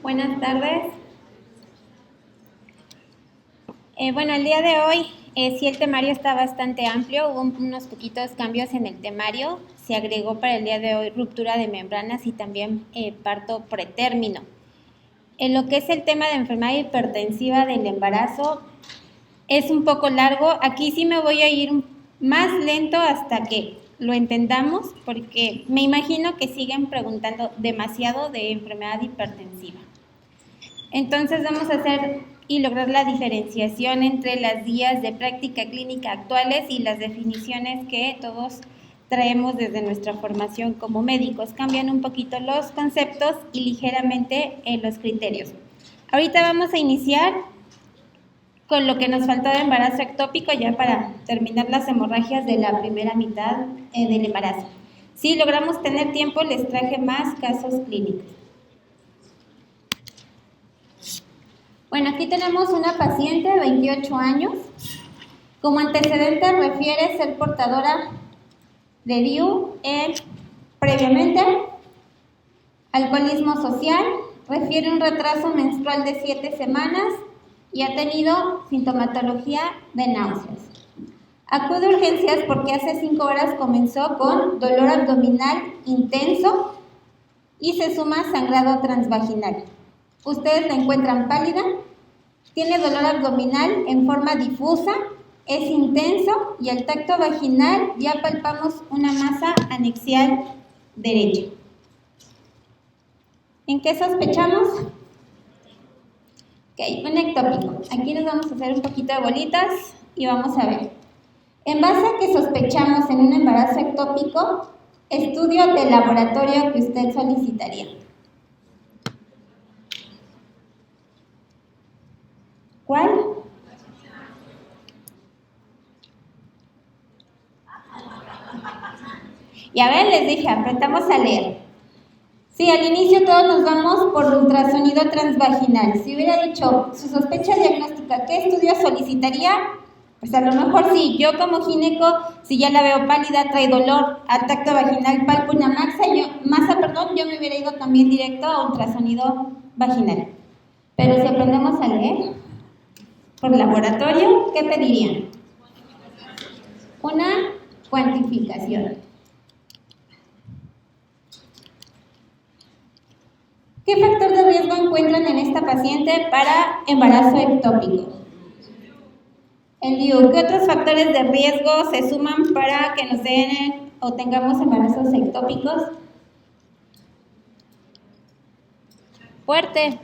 Buenas tardes. Bueno, el día de hoy, sí, el temario está bastante amplio, hubo unos poquitos cambios en el temario, se agregó para el día de hoy ruptura de membranas y también parto pretérmino. En lo que es el tema de enfermedad hipertensiva del embarazo, es un poco largo, aquí sí me voy a ir más lento hasta que lo entendamos, porque me imagino que siguen preguntando demasiado de enfermedad hipertensiva. Entonces vamos a hacer y lograr la diferenciación entre las guías de práctica clínica actuales y las definiciones que todos traemos desde nuestra formación como médicos. Cambian un poquito los conceptos y ligeramente los criterios. Ahorita vamos a iniciar con lo que nos faltó de embarazo ectópico ya para terminar las hemorragias de la primera mitad del embarazo. Si logramos tener tiempo, les traje más casos clínicos. Bueno, aquí tenemos una paciente de 28 años. Como antecedente refiere ser portadora de DIU previamente, alcoholismo social, refiere un retraso menstrual de 7 semanas y ha tenido sintomatología de náuseas. Acude a urgencias porque hace 5 horas comenzó con dolor abdominal intenso y se suma sangrado transvaginal. Ustedes la encuentran pálida, tiene dolor abdominal en forma difusa, es intenso y al tacto vaginal ya palpamos una masa anexial derecha. ¿En qué sospechamos? Ok, un ectópico. Aquí nos vamos a hacer un poquito de bolitas y vamos a ver. En base a que sospechamos en un embarazo ectópico, estudio de laboratorio que usted solicitaría. ¿Cuál? Y a ver, les dije, apretamos a leer. Sí, al inicio todos nos vamos por ultrasonido transvaginal. Si hubiera dicho su sospecha diagnóstica, ¿qué estudio solicitaría? Pues a lo mejor sí, yo como gineco, si ya la veo pálida, trae dolor, al tacto vaginal, palpo una masa, yo me hubiera ido también directo a ultrasonido vaginal. Pero si aprendemos a leer por laboratorio, ¿qué pedirían? Una cuantificación. ¿Qué factor de riesgo encuentran en esta paciente para embarazo ectópico? El DIU. ¿Qué otros factores de riesgo se suman para que nos den o tengamos embarazos ectópicos? Fuerte.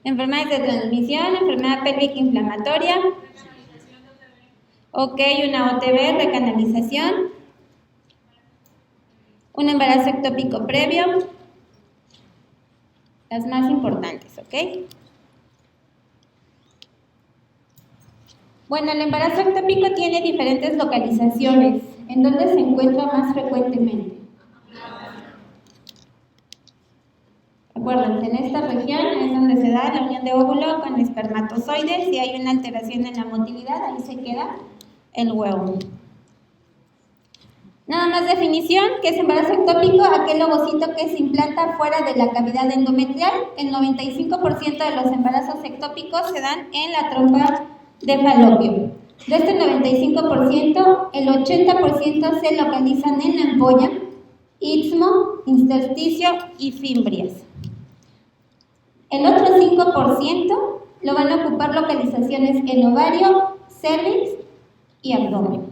Enfermedades de transmisión, enfermedad pélvica inflamatoria. Ok, una OTB, recanalización. Un embarazo ectópico previo. Las más importantes, ¿ok? Bueno, el embarazo ectópico tiene diferentes localizaciones. ¿En dónde se encuentra más frecuentemente? Acuérdense, en esta región es donde se da la unión de óvulo con espermatozoides. Si hay una alteración en la motilidad, ahí se queda el huevo. Nada más definición, ¿qué es embarazo ectópico? Aquel ovocito que se implanta fuera de la cavidad endometrial. El 95% de los embarazos ectópicos se dan en la trompa de falopio. De este 95%, el 80% se localizan en la ampolla, istmo, intersticio y fimbrias. El otro 5% lo van a ocupar localizaciones en ovario, cervix y abdomen.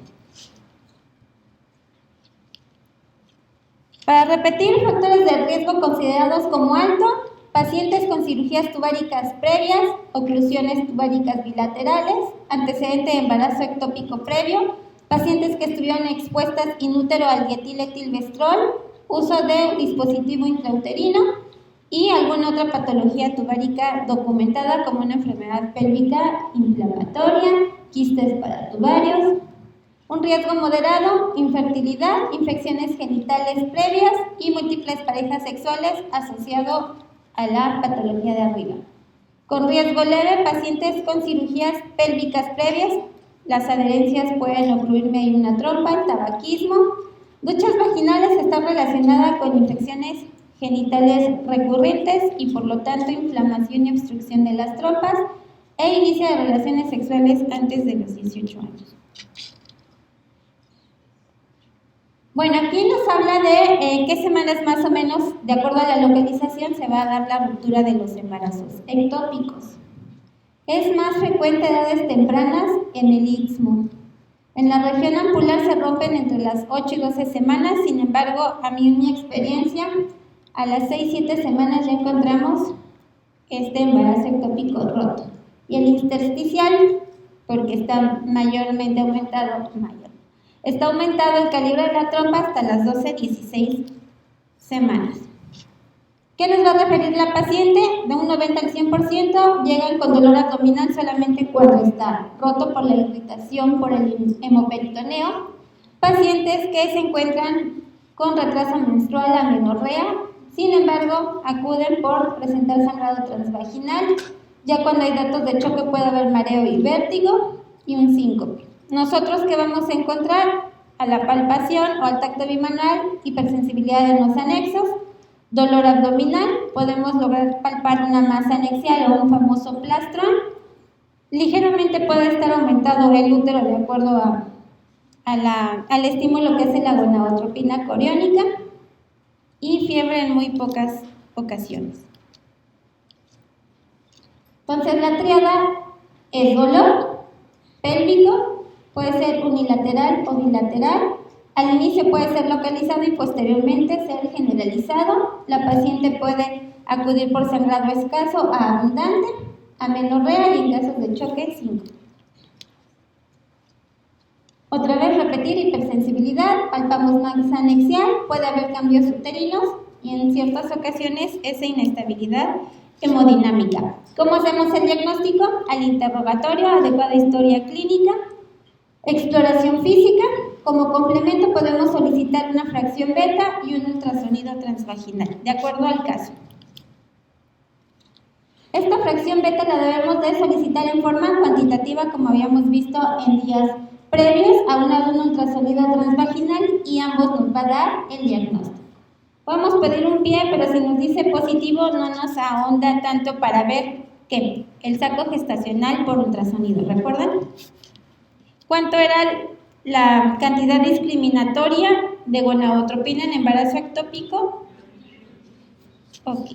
Para repetir, factores de riesgo considerados como alto, pacientes con cirugías tubáricas previas, oclusiones tubáricas bilaterales, antecedente de embarazo ectópico previo, pacientes que estuvieron expuestas in útero al dietil-etilvestrol, uso de dispositivo intrauterino y alguna otra patología tubárica documentada como una enfermedad pélvica inflamatoria, quistes paratubarios. Un riesgo moderado, infertilidad, infecciones genitales previas y múltiples parejas sexuales asociado a la patología de arriba. Con riesgo leve, pacientes con cirugías pélvicas previas, las adherencias pueden ocluirme en una trompa, el tabaquismo. Duchas vaginales están relacionadas con infecciones genitales recurrentes y por lo tanto inflamación y obstrucción de las trompas e inicio de relaciones sexuales antes de los 18 años. Bueno, aquí nos habla de qué semanas más o menos, de acuerdo a la localización, se va a dar la ruptura de los embarazos ectópicos. Es más frecuente a edades tempranas en el Istmo. En la región ampular se rompen entre las 8 y 12 semanas, sin embargo, a mí en mi experiencia, a las 6-7 semanas ya encontramos este embarazo ectópico roto. Y el intersticial, porque está mayormente aumentado, está aumentado el calibre de la trompa hasta las 12-16 semanas. ¿Qué nos va a referir la paciente? De un 90 al 100% llegan con dolor abdominal solamente cuando está roto por la irritación por el hemoperitoneo. Pacientes que se encuentran con retraso menstrual, amenorrea, sin embargo, acuden por presentar sangrado transvaginal. Ya cuando hay datos de choque puede haber mareo y vértigo y un síncope. Nosotros, ¿qué vamos a encontrar? A la palpación o al tacto bimanual, hipersensibilidad en los anexos, dolor abdominal, podemos lograr palpar una masa anexial o un famoso plastrón. Ligeramente puede estar aumentado el útero de acuerdo al estímulo que es la gonadotropina coriónica y fiebre en muy pocas ocasiones. Entonces la tríada es dolor pélvico, puede ser unilateral o bilateral. Al inicio puede ser localizado y posteriormente ser generalizado. La paciente puede acudir por sangrado escaso a abundante, amenorrea y en casos de choque, síncope. Otra vez repetir hipersensibilidad, palpamos masa anexial, puede haber cambios uterinos y en ciertas ocasiones esa inestabilidad hemodinámica. ¿Cómo hacemos el diagnóstico? Al interrogatorio, adecuada historia clínica, exploración física. Como complemento podemos solicitar una fracción beta y un ultrasonido transvaginal, de acuerdo al caso. Esta fracción beta la debemos de solicitar en forma cuantitativa, como habíamos visto en días previos, aunado un ultrasonido transvaginal y ambos nos va a dar el diagnóstico. Podemos pedir un pie, pero si nos dice positivo no nos ahonda tanto para ver que el saco gestacional por ultrasonido, ¿recuerdan? ¿Cuánto era la cantidad discriminatoria de gonadotropina en embarazo ectópico? Ok.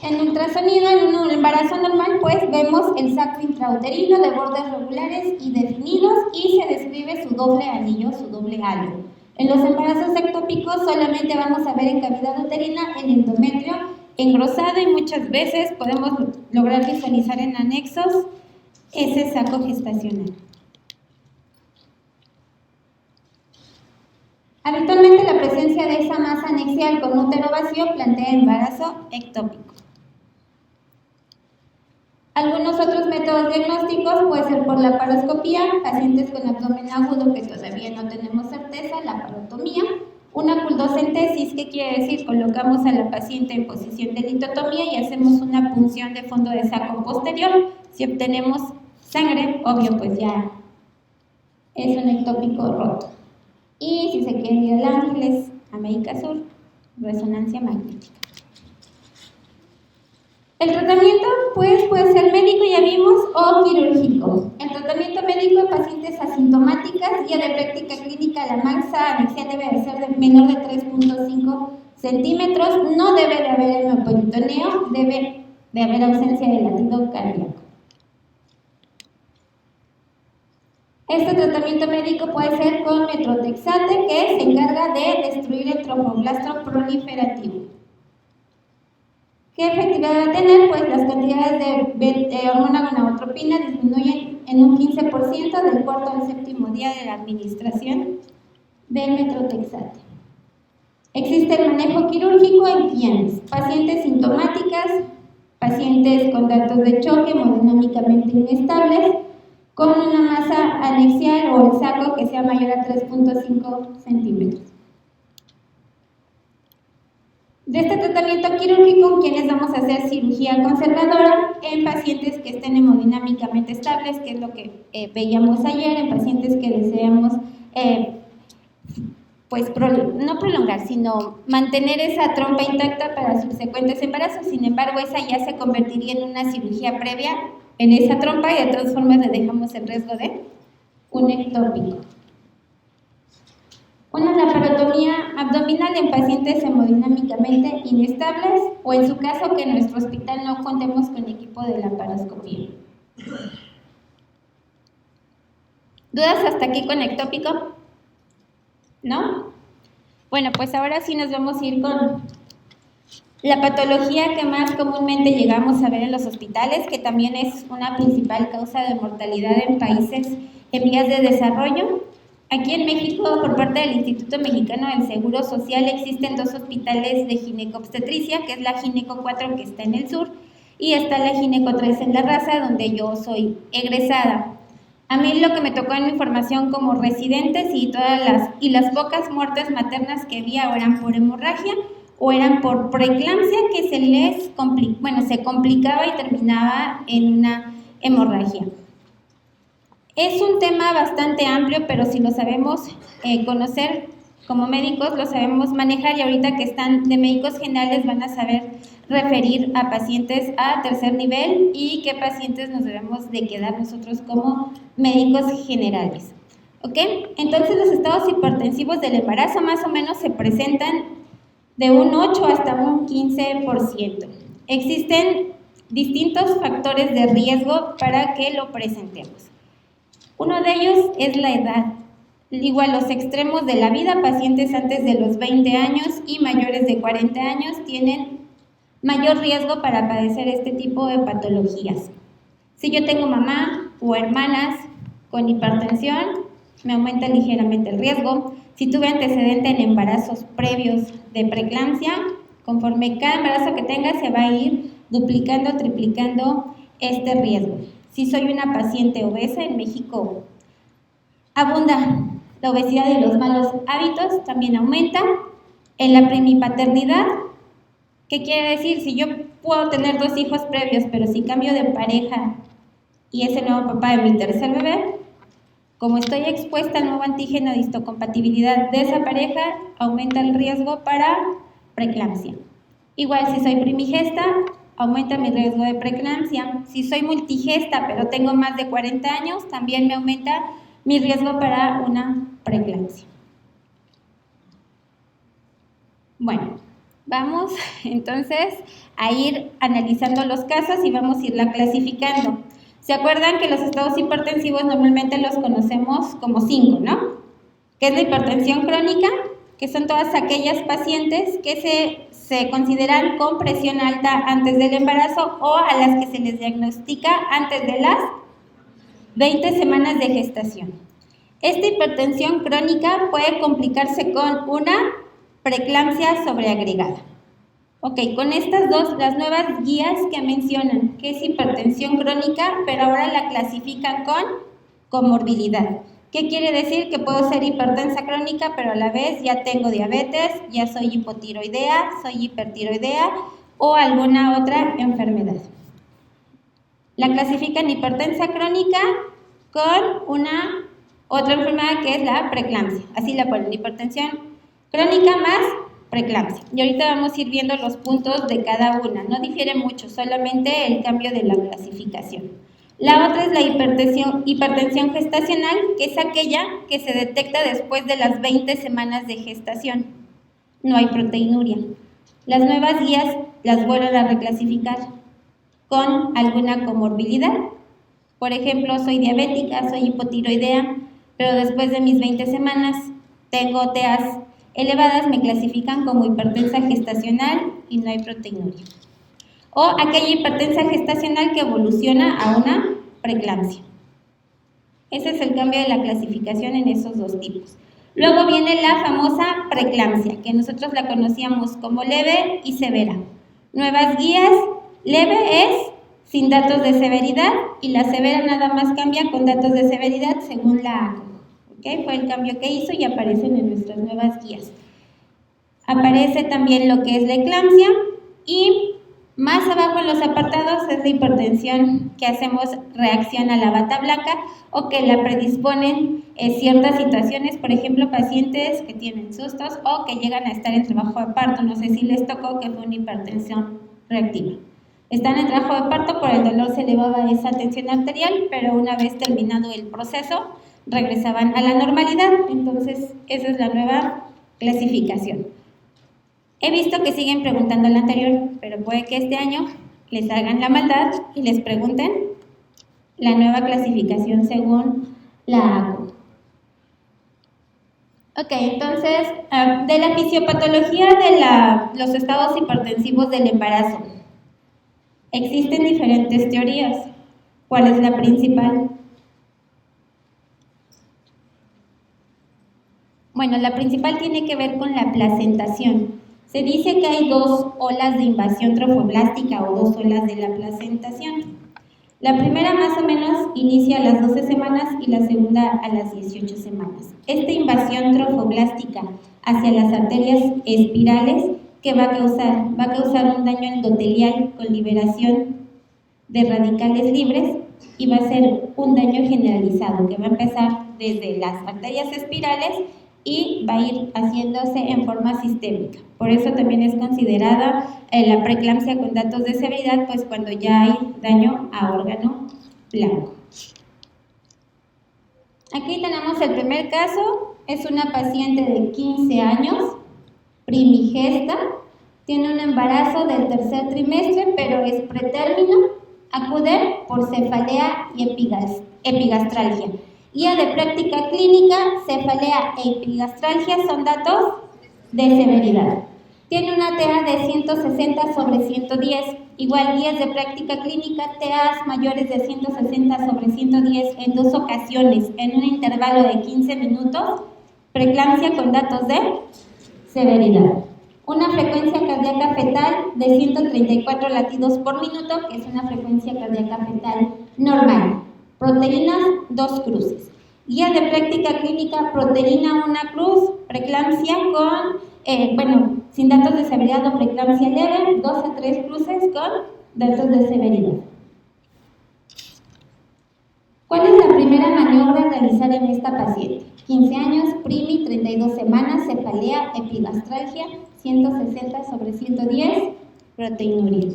En ultrasonido, en un embarazo normal, pues vemos el saco intrauterino de bordes regulares y definidos y se describe su doble anillo, su doble halo. En los embarazos ectópicos solamente vamos a ver en cavidad uterina el endometrio engrosado y muchas veces podemos lograr visualizar en anexos ese saco gestacional. Habitualmente la presencia de esa masa anexial con útero vacío plantea embarazo ectópico. Algunos otros métodos diagnósticos puede ser por la paroscopía, pacientes con abdomen agudo que todavía no tenemos certeza, la parotomía, una culdocentesis, ¿qué quiere decir? Colocamos a la paciente en posición de litotomía y hacemos una punción de fondo de saco posterior. Si obtenemos sangre, obvio, pues ya es un ectópico roto. Y si se quiere ir al Ángeles, América Sur, resonancia magnética. El tratamiento pues puede ser médico, ya vimos, o quirúrgico. El tratamiento médico en pacientes asintomáticas, guía de práctica clínica, la masa anexial debe de ser de menor de 3.5 centímetros, no debe de haber hemoperitoneo, debe de haber ausencia de latido cardíaco. Este tratamiento médico puede ser con metrotexate, que se encarga de destruir el tromboblasto proliferativo. ¿Qué efectividad va a tener? Pues las cantidades de hormona gonadotropina disminuyen en un 15% del cuarto al séptimo día de la administración del metrotexate. Existe el manejo quirúrgico en quienes pacientes sintomáticas, pacientes con datos de choque hemodinámicamente inestables, con una masa anexial o el saco que sea mayor a 3.5 centímetros. De este tratamiento quirúrgico, quienes vamos a hacer cirugía conservadora en pacientes que estén hemodinámicamente estables, que es lo que veíamos ayer, en pacientes que deseamos pues no prolongar, sino mantener esa trompa intacta para subsecuentes embarazos. Sin embargo, esa ya se convertiría en una cirugía previa en esa trompa y de todas formas le dejamos el riesgo de un ectópico. Una laparotomía abdominal en pacientes hemodinámicamente inestables o en su caso que en nuestro hospital no contemos con equipo de laparoscopía. ¿Dudas hasta aquí con ectópico? ¿No? Bueno, pues ahora sí nos vamos a ir con la patología que más comúnmente llegamos a ver en los hospitales, que también es una principal causa de mortalidad en países en vías de desarrollo. Aquí en México, por parte del Instituto Mexicano del Seguro Social, existen 2 hospitales de ginecobstetricia, que es la Gineco 4 que está en el sur, y está la Gineco 3 en La Raza, donde yo soy egresada. A mí lo que me tocó en mi formación como residentes y las pocas muertes maternas que había o eran por hemorragia o eran por preeclampsia que se complicaba y terminaba en una hemorragia. Es un tema bastante amplio, pero si lo sabemos conocer como médicos, lo sabemos manejar y ahorita que están de médicos generales van a saber referir a pacientes a tercer nivel y qué pacientes nos debemos de quedar nosotros como médicos generales. ¿Ok? Entonces los estados hipertensivos del embarazo más o menos se presentan de un 8 hasta un 15%. Existen distintos factores de riesgo para que lo presentemos. Uno de ellos es la edad. Igual los extremos de la vida, pacientes antes de los 20 años y mayores de 40 años tienen mayor riesgo para padecer este tipo de patologías. Si yo tengo mamá o hermanas con hipertensión, me aumenta ligeramente el riesgo. Si tuve antecedente en embarazos previos de preeclampsia, conforme cada embarazo que tenga se va a ir duplicando, triplicando este riesgo. Si soy una paciente obesa, en México abunda la obesidad y los malos hábitos, también aumenta. En la primipaternidad, ¿qué quiere decir? Si yo puedo tener 2 hijos previos, pero si cambio de pareja y es el nuevo papá de mi tercer bebé, como estoy expuesta al nuevo antígeno de histocompatibilidad de esa pareja, aumenta el riesgo para preeclampsia. Igual, si soy primigesta, aumenta mi riesgo de preeclampsia. Si soy multigesta, pero tengo más de 40 años, también me aumenta mi riesgo para una preeclampsia. Bueno, vamos entonces a ir analizando los casos y vamos a irla clasificando. ¿Se acuerdan que los estados hipertensivos normalmente los conocemos como 5, ¿no? Que es la hipertensión crónica, que son todas aquellas pacientes que se consideran con presión alta antes del embarazo o a las que se les diagnostica antes de las 20 semanas de gestación. Esta hipertensión crónica puede complicarse con una preeclampsia sobreagregada. Ok, con estas dos, las nuevas guías que mencionan que es hipertensión crónica, pero ahora la clasifican con comorbilidad. ¿Qué quiere decir? Que puedo ser hipertensa crónica, pero a la vez ya tengo diabetes, ya soy hipotiroidea, soy hipertiroidea o alguna otra enfermedad. La clasifican hipertensa crónica con una otra enfermedad que es la preeclampsia. Así la ponen, hipertensión crónica más preeclampsia. Y ahorita vamos a ir viendo los puntos de cada una. No difiere mucho, solamente el cambio de la clasificación. La otra es la hipertensión gestacional, que es aquella que se detecta después de las 20 semanas de gestación. No hay proteinuria. Las nuevas guías las vuelven a reclasificar con alguna comorbilidad. Por ejemplo, soy diabética, soy hipotiroidea, pero después de mis 20 semanas tengo TAs elevadas, me clasifican como hipertensa gestacional y no hay proteinuria. O aquella hipertensa gestacional que evoluciona a una preeclampsia. Ese es el cambio de la clasificación en esos dos tipos. Luego viene la famosa preeclampsia, que nosotros la conocíamos como leve y severa. Nuevas guías, leve es sin datos de severidad y la severa nada más cambia con datos de severidad según la ACO. ¿Okay? Fue el cambio que hizo y aparecen en nuestras nuevas guías. Aparece también lo que es la eclampsia y Más abajo en los apartados es la hipertensión que hacemos reacción a la bata blanca o que la predisponen ciertas situaciones, por ejemplo, pacientes que tienen sustos o que llegan a estar en trabajo de parto. No sé si les tocó que fue una hipertensión reactiva. Están en trabajo de parto, por el dolor se elevaba esa tensión arterial, pero una vez terminado el proceso regresaban a la normalidad. Entonces, esa es la nueva clasificación. He visto que siguen preguntando la anterior, pero puede que este año les hagan la maldad y les pregunten la nueva clasificación según la ACO. Ok, entonces, de la fisiopatología de los estados hipertensivos del embarazo, existen diferentes teorías. ¿Cuál es la principal? Bueno, la principal tiene que ver con la placentación. Se dice que hay 2 olas de invasión trofoblástica o 2 olas de la placentación. La primera más o menos inicia a las 12 semanas y la segunda a las 18 semanas. Esta invasión trofoblástica hacia las arterias espirales, ¿qué va a causar? Va a causar un daño endotelial con liberación de radicales libres y va a ser un daño generalizado que va a empezar desde las arterias espirales y va a ir haciéndose en forma sistémica. Por eso también es considerada la preeclampsia con datos de severidad, pues cuando ya hay daño a órgano blanco. Aquí tenemos el primer caso, es una paciente de 15 años, primigesta, tiene un embarazo del tercer trimestre, pero es pretérmino, acude por cefalea y epigastralgia. Guía de práctica clínica, cefalea e epigastralgia son datos de severidad. Tiene una TA de 160 sobre 110, igual guías de práctica clínica, TAs mayores de 160 sobre 110 en 2 ocasiones, en un intervalo de 15 minutos, preeclampsia con datos de severidad. Una frecuencia cardíaca fetal de 134 latidos por minuto, que es una frecuencia cardíaca fetal normal. Proteínas, 2 cruces. Guía de práctica clínica, proteína 1 cruz, preeclampsia con, sin datos de severidad o preeclampsia leve, 2 a 3 cruces con datos de severidad. ¿Cuál es la primera maniobra a realizar en esta paciente? 15 años, primi, 32 semanas, cefalea, epigastralgia, 160 sobre 110, proteinuria.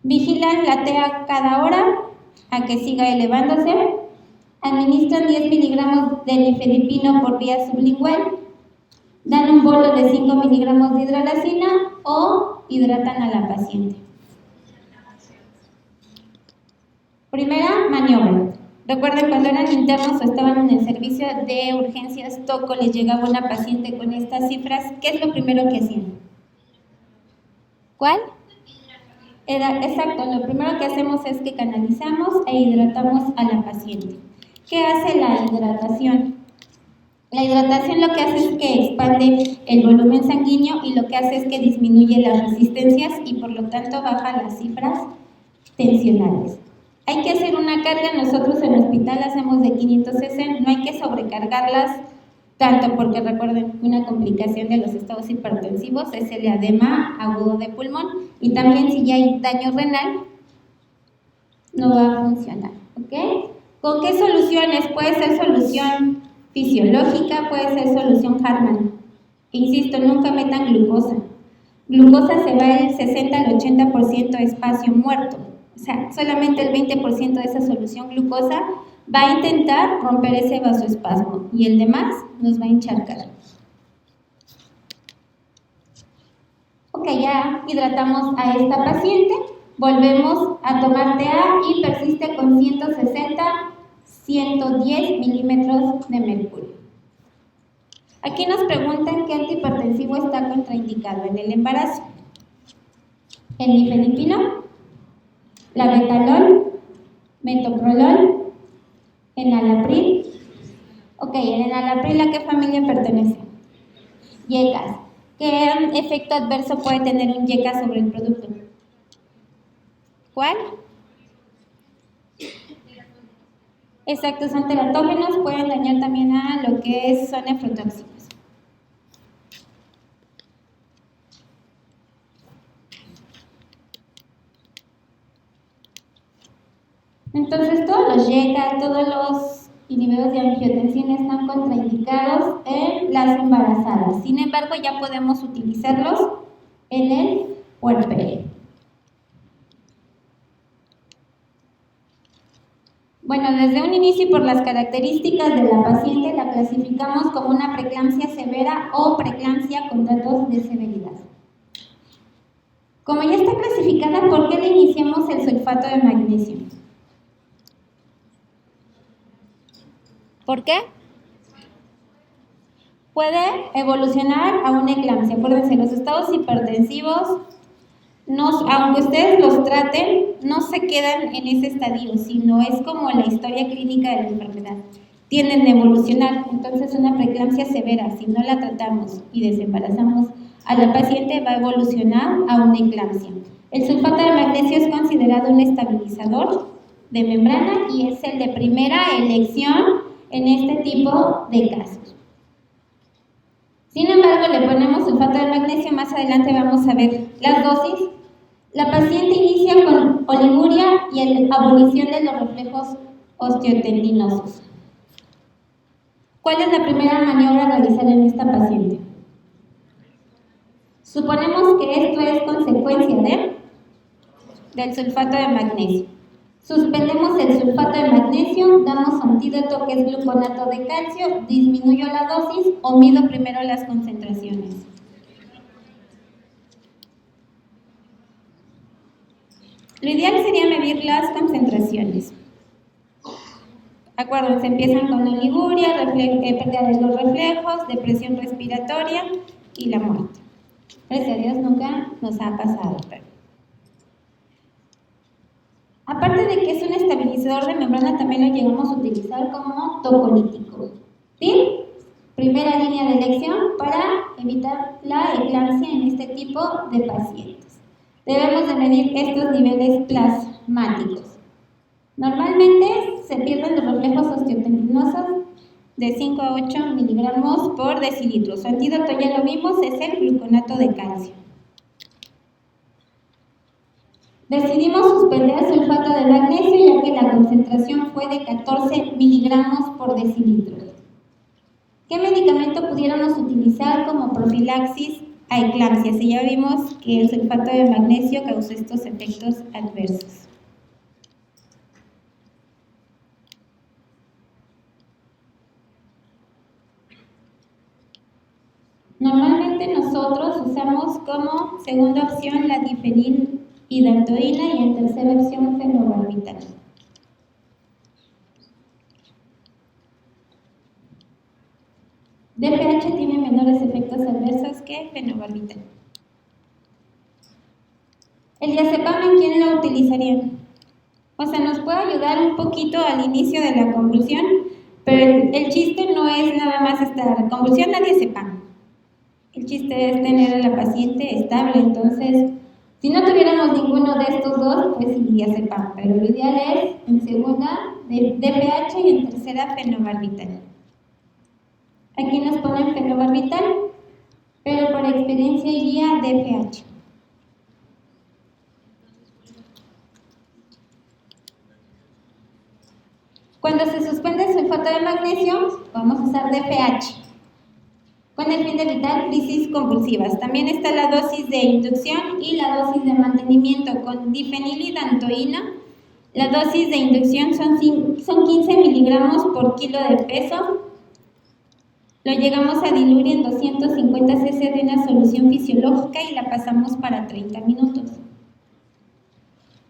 Vigilan la TA cada hora a que siga elevándose. Administran 10 miligramos de nifedipino por vía sublingual. Dan un bolo de 5 miligramos de hidralazina o hidratan a la paciente. Primera maniobra. Recuerden, cuando eran internos o estaban en el servicio de urgencias TOCO, les llegaba una paciente con estas cifras. ¿Qué es lo primero que hacían? ¿Cuál? Exacto, lo primero que hacemos es que canalizamos e hidratamos a la paciente. ¿Qué hace la hidratación? La hidratación lo que hace es que expande el volumen sanguíneo y lo que hace es que disminuye las resistencias y por lo tanto baja las cifras tensionales. Hay que hacer una carga, nosotros en el hospital hacemos de 500 cc, no hay que sobrecargarlas tanto porque recuerden, una complicación de los estados hipertensivos es el edema agudo de pulmón y también si ya hay daño renal no va a funcionar, ¿ok? ¿Con qué soluciones? Puede ser solución fisiológica, puede ser solución Hartmann. Insisto, nunca metan glucosa. Glucosa se va el 60 al 80% de espacio muerto. O sea, solamente el 20% de esa solución glucosa va a intentar romper ese vasoespasmo y el demás nos va a encharcar. Ok, ya hidratamos a esta paciente, volvemos a tomar TA y persiste con 160-110 milímetros de mercurio. Aquí nos preguntan qué antihipertensivo está contraindicado en el embarazo. El nifedipino, labetalol, metoprolol, enalapril. Ok, el enalapril, ¿a qué familia pertenece? YECAS. ¿Qué efecto adverso puede tener un YECA sobre el producto? ¿Cuál? Exacto, son teratógenos, pueden dañar también a lo que son nefrotóxicos. Entonces todos los YECA, todos los inhibidores de angiotensina están contraindicados en las embarazadas. Sin embargo, ya podemos utilizarlos en el puerperio. Bueno, desde un inicio y por las características de la paciente la clasificamos como una preeclampsia severa o preeclampsia con datos de severidad. Como ya está clasificada, ¿por qué le iniciamos el sulfato de magnesio? ¿Por qué? Puede evolucionar a una eclampsia. Acuérdense, los estados hipertensivos, aunque ustedes los traten, no se quedan en ese estadio, sino es como la historia clínica de la enfermedad. Tienden a evolucionar, entonces una preeclampsia severa, si no la tratamos y desembarazamos a la paciente, va a evolucionar a una eclampsia. El sulfato de magnesio es considerado un estabilizador de membrana y es el de primera elección en este tipo de casos. Sin embargo, le ponemos sulfato de magnesio, más adelante vamos a ver las dosis. La paciente inicia con oliguria y abolición de los reflejos osteotendinosos. ¿Cuál es la primera maniobra a realizar en esta paciente? Suponemos que esto es consecuencia del sulfato de magnesio. Suspendemos el sulfato de magnesio, damos antídoto que es gluconato de calcio, disminuyo la dosis o mido primero las concentraciones. Lo ideal sería medir las concentraciones. Acuérdense, empiezan con oliguria, pérdida de los reflejos, depresión respiratoria y la muerte. Gracias a Dios nunca nos ha pasado. Aparte de que es un estabilizador de membrana, también lo llegamos a utilizar como tocolítico. ¿Sí? Primera línea de elección para evitar la eclampsia en este tipo de pacientes. Debemos de medir estos niveles plasmáticos. Normalmente se pierden los reflejos osteotendinosos de 5 a 8 miligramos por decilitro. Su antídoto, ya lo vimos, es el gluconato de calcio. Decidimos suspender el sulfato de magnesio ya que la concentración fue de 14 miligramos por decilitro. ¿Qué medicamento pudiéramos utilizar como profilaxis a eclampsia? Si ya vimos que el sulfato de magnesio causó estos efectos adversos. Normalmente nosotros usamos como segunda opción la difenilhidantoína y en tercera opción fenobarbital. DPH tiene menores efectos adversos que fenobarbital. El diazepam, ¿en quién lo utilizarían? O sea, nos puede ayudar un poquito al inicio de la convulsión, pero el chiste no es nada más estar convulsión a diazepam. El chiste es tener a la paciente estable, entonces, si no tuviéramos ninguno de estos dos, pues sí, diazepam, pero lo ideal es en segunda DPH y en tercera fenobarbital. Aquí nos ponen fenobarbital, pero por experiencia y guía DPH. Cuando se suspende el sulfato de magnesio, vamos a usar DPH, con el fin de evitar crisis convulsivas. También está la dosis de inducción y la dosis de mantenimiento con difenilhidantoína. La dosis de inducción son 15 miligramos por kilo de peso. Lo llegamos a diluir en 250 cc de una solución fisiológica y la pasamos para 30 minutos.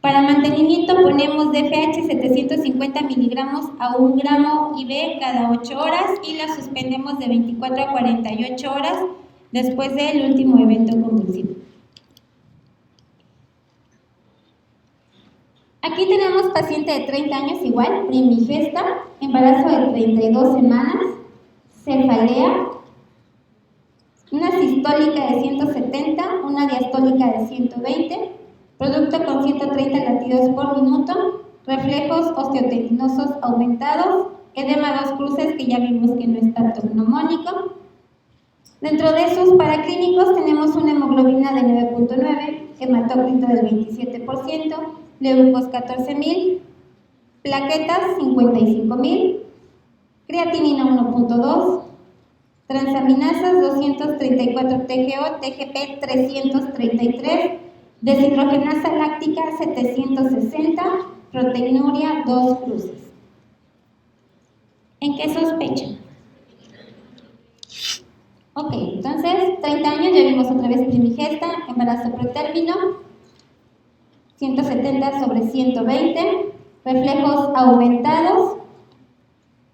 Para mantenimiento ponemos DPH 750 miligramos a 1 gramo IV cada 8 horas y la suspendemos de 24 a 48 horas después del último evento convulsivo. Aquí tenemos paciente de 30 años igual, primigesta, embarazo de 32 semanas, cefalea, una sistólica de 170, una diastólica de 120, producto con 130 latidos por minuto, reflejos osteotendinosos aumentados, edema 2 cruces que ya vimos que no es tanto mnemónico. Dentro de esos paraclínicos tenemos una hemoglobina de 9.9, hematócrito del 27%, leucos 14.000, plaquetas 55.000, creatinina 1.2, transaminasas 234 TGO, TGP 333, deshidrogenasa láctica 760, proteinuria 2 cruces. ¿En qué sospechan? Ok, entonces 30 años, ya vimos otra vez primigesta, embarazo pretérmino, 170/120, reflejos aumentados.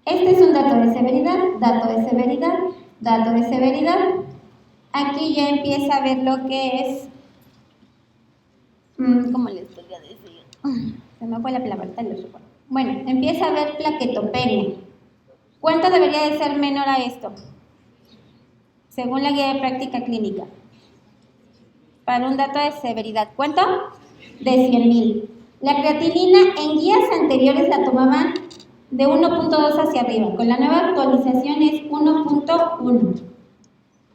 Este es un dato de severidad, dato de severidad, dato de severidad. Aquí ya empieza a ver lo que es, ¿cómo les voy a decir? Se me fue la palabra, lo recuerdo. Bueno, empieza a ver plaquetopenia. ¿Cuánto debería de ser menor a esto? Según la guía de práctica clínica. Para un dato de severidad, ¿cuánto? De 100.000. La creatinina en guías anteriores la tomaban de 1.2 hacia arriba. Con la nueva actualización es 1.1.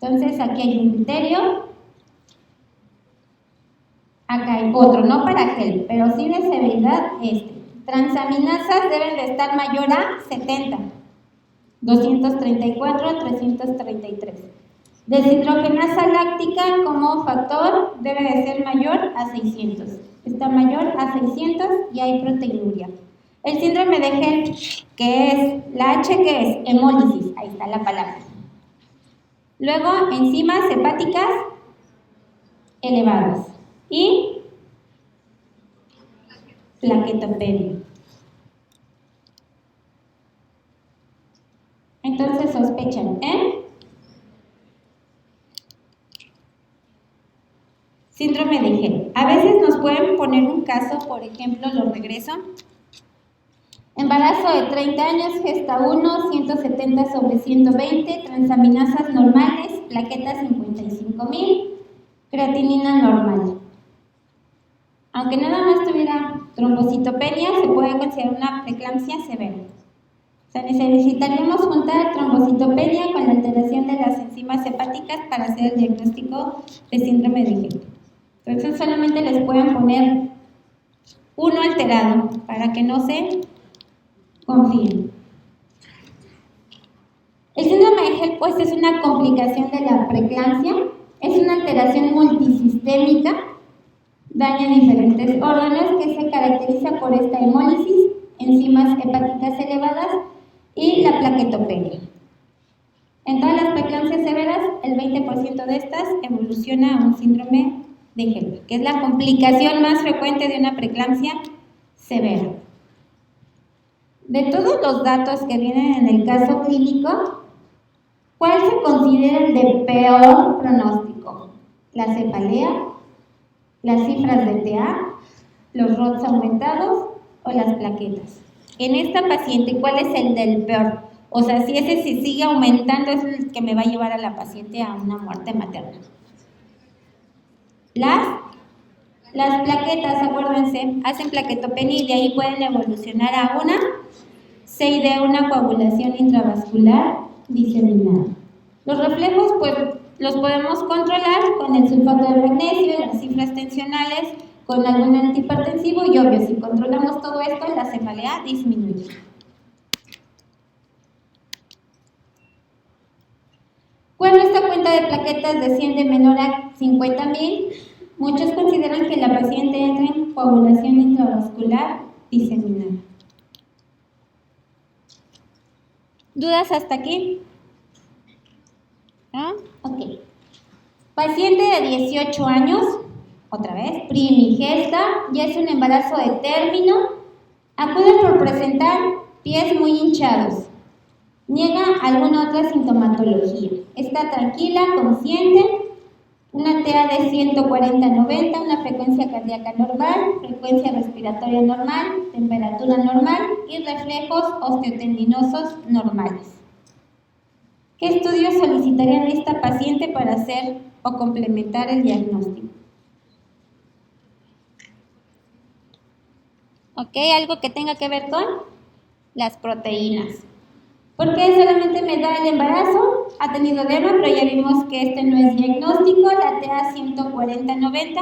Entonces aquí hay un criterio. Acá hay otro, no para gel, pero sí de severidad este. Transaminasas deben de estar mayor a 70. 234 a 333. Deshidrogenasa láctica como factor debe de ser mayor a 600. Está mayor a 600 y hay proteinuria. El síndrome de Hell, que es la H, que es hemólisis, ahí está la palabra. Luego, enzimas hepáticas elevadas y plaquetopenia. Entonces sospechan, síndrome de Hell. A veces nos pueden poner un caso, por ejemplo, lo regreso. Embarazo de 30 años, gesta 1, 170/120, transaminasas normales, plaquetas 55.000, creatinina normal. Aunque nada más tuviera trombocitopenia, se puede considerar una preeclampsia severa. O sea, necesitaríamos juntar trombocitopenia con la alteración de las enzimas hepáticas para hacer el diagnóstico de síndrome de Hell. Entonces solamente les pueden poner uno alterado para que no se confíen. El síndrome de Hell pues es una complicación de la preeclampsia, es una alteración multisistémica, daña diferentes órganos que se caracteriza por esta hemólisis, enzimas hepáticas elevadas y la plaquetopenia. En todas las preeclampsias severas, el 20% de estas evoluciona a un síndrome de Hell, que es la complicación más frecuente de una preeclampsia severa. De todos los datos que vienen en el caso clínico, ¿cuál se considera el de peor pronóstico? ¿La cefalea, las cifras de TA, los ROTS aumentados o las plaquetas? En esta paciente, ¿cuál es el del peor? O sea, si ese sigue aumentando, es el que me va a llevar a la paciente a una muerte materna. Las plaquetas, acuérdense, hacen plaquetopenia y de ahí pueden evolucionar a una CID, una coagulación intravascular diseminada. Los reflejos, pues, los podemos controlar con el sulfato de magnesio, las cifras tensionales, con algún antihipertensivo y obvio, si controlamos todo esto, la cefalea disminuye. Cuando esta cuenta de plaquetas desciende menor a 50.000, muchos consideran que la paciente entra en coagulación intravascular diseminada. ¿Dudas hasta aquí? ¿No? Ok. Paciente de 18 años, otra vez, primigesta, ya es un embarazo de término, acude por presentar pies muy hinchados. Niega alguna otra sintomatología. Está tranquila, consciente, una TA de 140/90, una frecuencia cardíaca normal, frecuencia respiratoria normal, temperatura normal y reflejos osteotendinosos normales. ¿Qué estudios solicitarían a esta paciente para hacer o complementar el diagnóstico? Ok, algo que tenga que ver con las proteínas. Porque solamente me da el embarazo, ha tenido edema, pero ya vimos que este no es diagnóstico, la TA 140/90,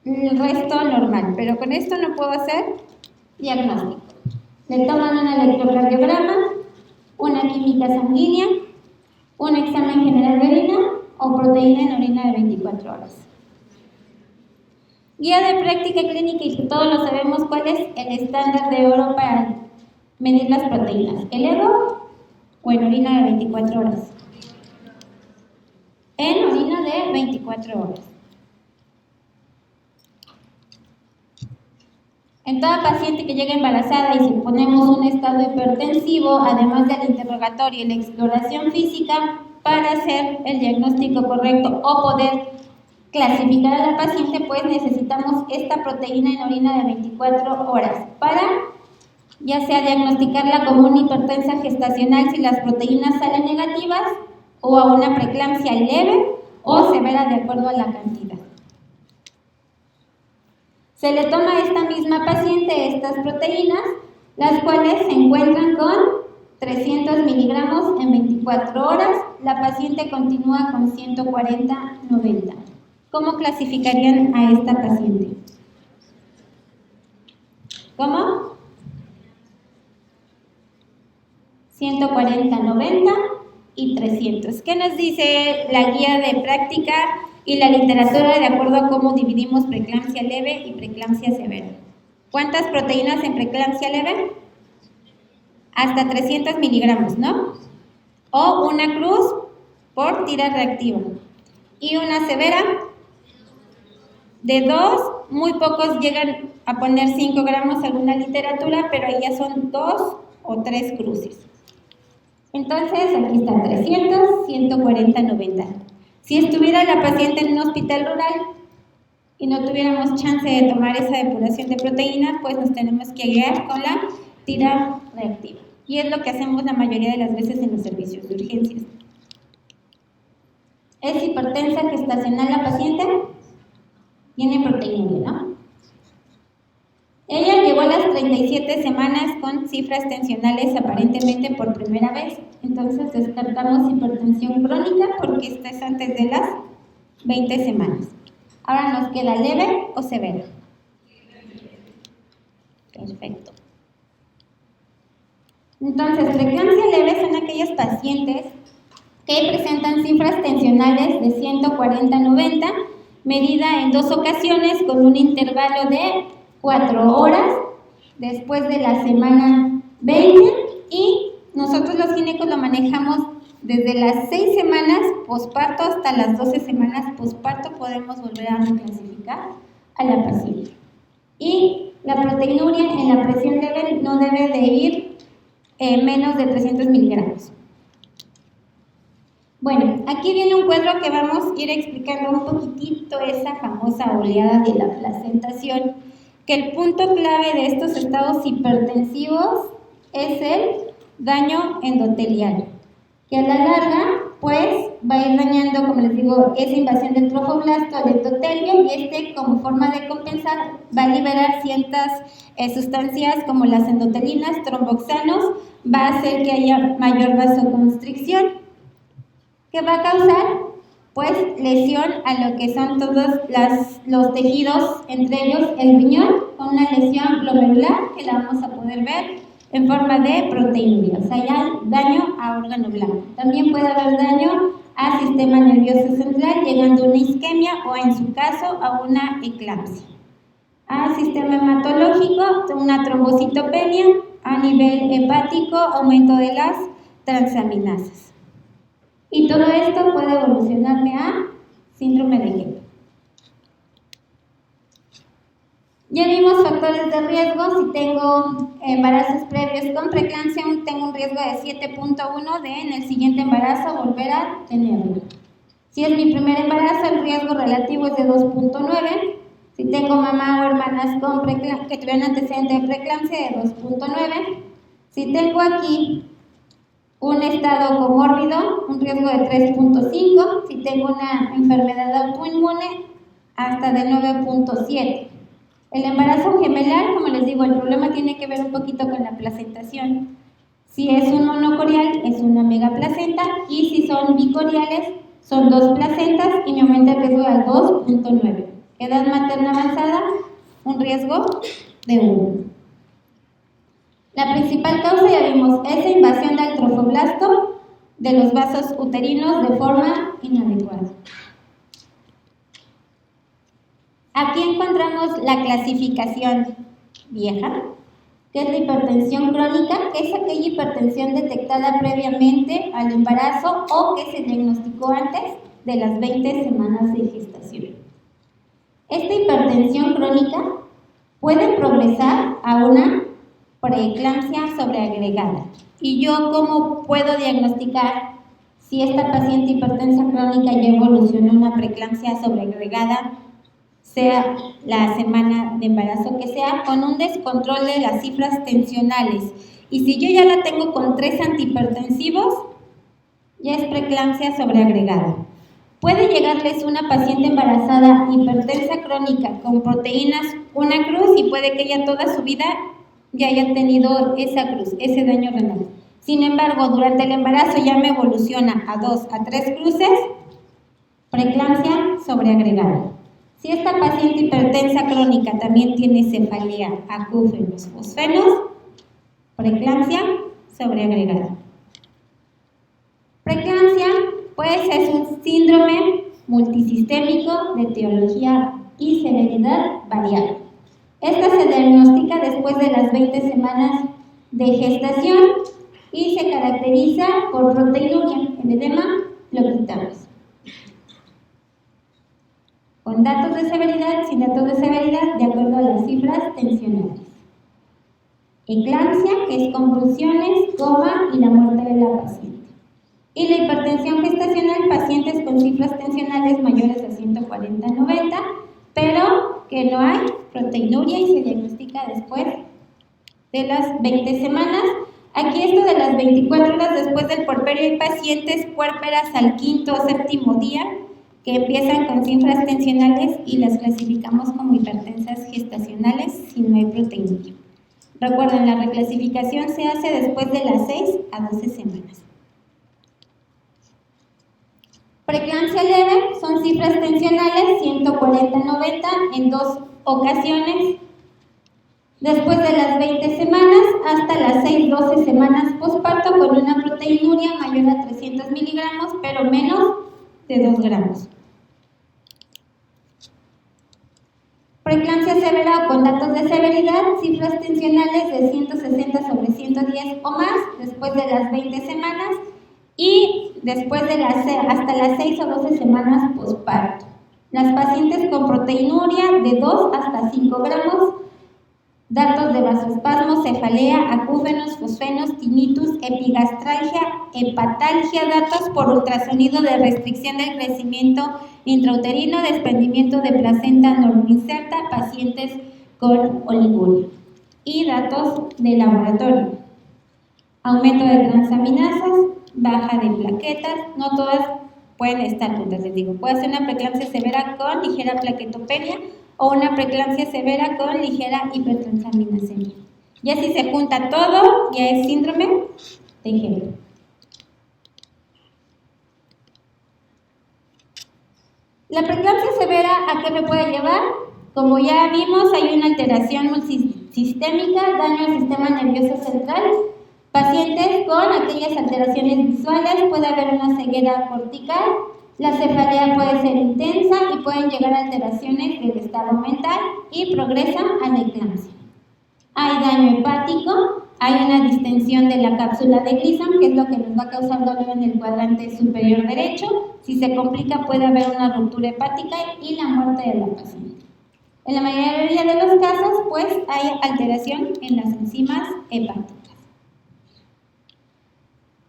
el resto normal, pero con esto no puedo hacer Diagnóstico. Le toman un electrocardiograma, una química sanguínea, un examen general de orina o proteína en orina de 24 horas. Guía de práctica clínica, y todos lo sabemos cuál es el estándar de oro para medir las proteínas. ¿El EGO o en orina de 24 horas? En orina de 24 horas. En toda paciente que llega embarazada y si ponemos un estado hipertensivo, además del interrogatorio y la exploración física, para hacer el diagnóstico correcto o poder clasificar a la paciente, pues necesitamos esta proteína en orina de 24 horas para ya sea diagnosticarla como una hipertensa gestacional si las proteínas salen negativas o a una preeclampsia leve o severa de acuerdo a la cantidad. Se le toma a esta misma paciente estas proteínas, las cuales se encuentran con 300 miligramos en 24 horas. La paciente continúa con 140/90. ¿Cómo clasificarían a esta paciente? ¿Cómo? 140/90 y 300. ¿Qué nos dice la guía de práctica y la literatura de acuerdo a cómo dividimos preeclampsia leve y preeclampsia severa? ¿Cuántas proteínas en preeclampsia leve? Hasta 300 miligramos, ¿no? O una cruz por tira reactiva. Y una severa de 2, muy pocos llegan a poner 5 gramos según la literatura, pero ahí ya son 2 o 3 cruces. Entonces, aquí está 300, 140/90. Si estuviera la paciente en un hospital rural y no tuviéramos chance de tomar esa depuración de proteína, pues nos tenemos que guiar con la tira reactiva. Y es lo que hacemos la mayoría de las veces en los servicios de urgencias. ¿Es hipertensa gestacional la paciente? Tiene proteinuria, ¿no? Ella llegó a las 37 semanas con cifras tensionales aparentemente por primera vez. Entonces descartamos hipertensión crónica porque esta es antes de las 20 semanas. Ahora nos queda leve o severa. Perfecto. Entonces, preeclampsia leve son aquellas pacientes que presentan cifras tensionales de 140/90, medida en 2 ocasiones con un intervalo de 4 horas después de la semana 20, y nosotros los ginecos lo manejamos desde las 6 semanas posparto hasta las 12 semanas posparto. Podemos volver a reclasificar a la paciente. Y la proteinuria en la presión leve no debe de ir menos de 300 miligramos. Bueno, aquí viene un cuadro que vamos a ir explicando un poquitito esa famosa oleada de la placentación, que el punto clave de estos estados hipertensivos es el daño endotelial, que a la larga pues va a ir dañando, como les digo, esa invasión del trofoblasto al endotelio, y como forma de compensar va a liberar ciertas sustancias como las endotelinas, tromboxanos, va a hacer que haya mayor vasoconstricción, que va a causar pues lesión a lo que son todos los tejidos, entre ellos el riñón, con una lesión glomerular que la vamos a poder ver en forma de proteinuria, o sea, ya daño a órgano blanco. También puede haber daño al sistema nervioso central, llegando a una isquemia o, en su caso, a una eclampsia. Al sistema hematológico, una trombocitopenia, a nivel hepático, aumento de las transaminasas. Y todo esto puede evolucionarme a síndrome de Krebs. Ya vimos factores de riesgo. Si tengo embarazos previos con preeclampsia, tengo un riesgo de 7.1 de en el siguiente embarazo volver a tenerlo. Si es mi primer embarazo, el riesgo relativo es de 2.9. Si tengo mamá o hermanas con que tuvieron antecedente de preeclampsia, de 2.9. Si tengo aquí un estado comórbido, un riesgo de 3.5. Si tengo una enfermedad autoinmune, hasta de 9.7. El embarazo gemelar, como les digo, el problema tiene que ver un poquito con la placentación. Si es un monocorial, es una megaplacenta, y si son bicoriales, son 2 placentas y me aumenta el riesgo al 2.9. Edad materna avanzada, un riesgo de 1. La principal causa, ya vimos, es la invasión del trofoblasto de los vasos uterinos de forma inadecuada. Aquí encontramos la clasificación vieja, que es la hipertensión crónica, que es aquella hipertensión detectada previamente al embarazo o que se diagnosticó antes de las 20 semanas de gestación. Esta hipertensión crónica puede progresar a una preeclampsia sobreagregada. ¿Y yo cómo puedo diagnosticar si esta paciente hipertensa crónica ya evolucionó a una preeclampsia sobreagregada, sea la semana de embarazo que sea, con un descontrol de las cifras tensionales? Y si yo ya la tengo con 3 antihipertensivos, ya es preeclampsia sobreagregada. Puede llegarles una paciente embarazada hipertensa crónica con proteínas, una cruz, y puede que ella toda su vida ya haya tenido esa cruz, ese daño renal. Sin embargo, durante el embarazo ya me evoluciona a 2 a 3 cruces, preeclampsia sobreagregada. Si esta paciente hipertensa crónica también tiene cefalea, acúfenos, fosfenos, preeclampsia sobreagregada. Preeclampsia, pues, es un síndrome multisistémico de etiología y severidad variable. Esta se diagnostica después de las 20 semanas de gestación y se caracteriza por proteinuria. El edema lo quitamos. Con datos de severidad, sin datos de severidad, de acuerdo a las cifras tensionales. Eclampsia, que es convulsiones, coma y la muerte de la paciente. Y la hipertensión gestacional, pacientes con cifras tensionales mayores a 140-90, pero que no hay proteinuria y se diagnostica después de las 20 semanas. Aquí esto de las 24 horas después del puerperio, hay pacientes puérperas al 5º o 7º día que empiezan con cifras tensionales y las clasificamos como hipertensas gestacionales si no hay proteinuria. Recuerden, la reclasificación se hace después de las 6 a 12 semanas. Preeclampsia leve son cifras tensionales 140-90 en 2 ocasiones después de las 20 semanas hasta las 6-12 semanas posparto, con una proteinuria mayor a 300 miligramos pero menos de 2 gramos. Preeclampsia severa o con datos de severidad, cifras tensionales de 160/110 o más después de las 20 semanas y después de hasta las 6 o 12 semanas posparto. Las pacientes con proteinuria de 2 hasta 5 gramos, datos de vasoespasmo, cefalea, acúfenos, fosfenos, tinnitus, epigastralgia, hepatalgia, datos por ultrasonido de restricción del crecimiento intrauterino, desprendimiento de placenta normoinserta, pacientes con oliguria. Y datos de laboratorio: aumento de transaminasas, baja de plaquetas. No todas pueden estar juntas, les digo. Puede ser una preeclampsia severa con ligera plaquetopenia o una preeclampsia severa con ligera hipertransaminasemia. Ya si se junta todo, ya es síndrome de género. La preeclampsia severa, ¿a qué me puede llevar? Como ya vimos, hay una alteración multisistémica, daño al sistema nervioso central. Pacientes con aquellas alteraciones visuales, puede haber una ceguera cortical, la cefalea puede ser intensa y pueden llegar a alteraciones del estado mental y progresan a la eclampsia. Hay daño hepático, hay una distensión de la cápsula de Gleason, que es lo que nos va a causar dolor en el cuadrante superior derecho. Si se complica, puede haber una ruptura hepática y la muerte de la paciente. En la mayoría de los casos, pues, hay alteración en las enzimas hepáticas.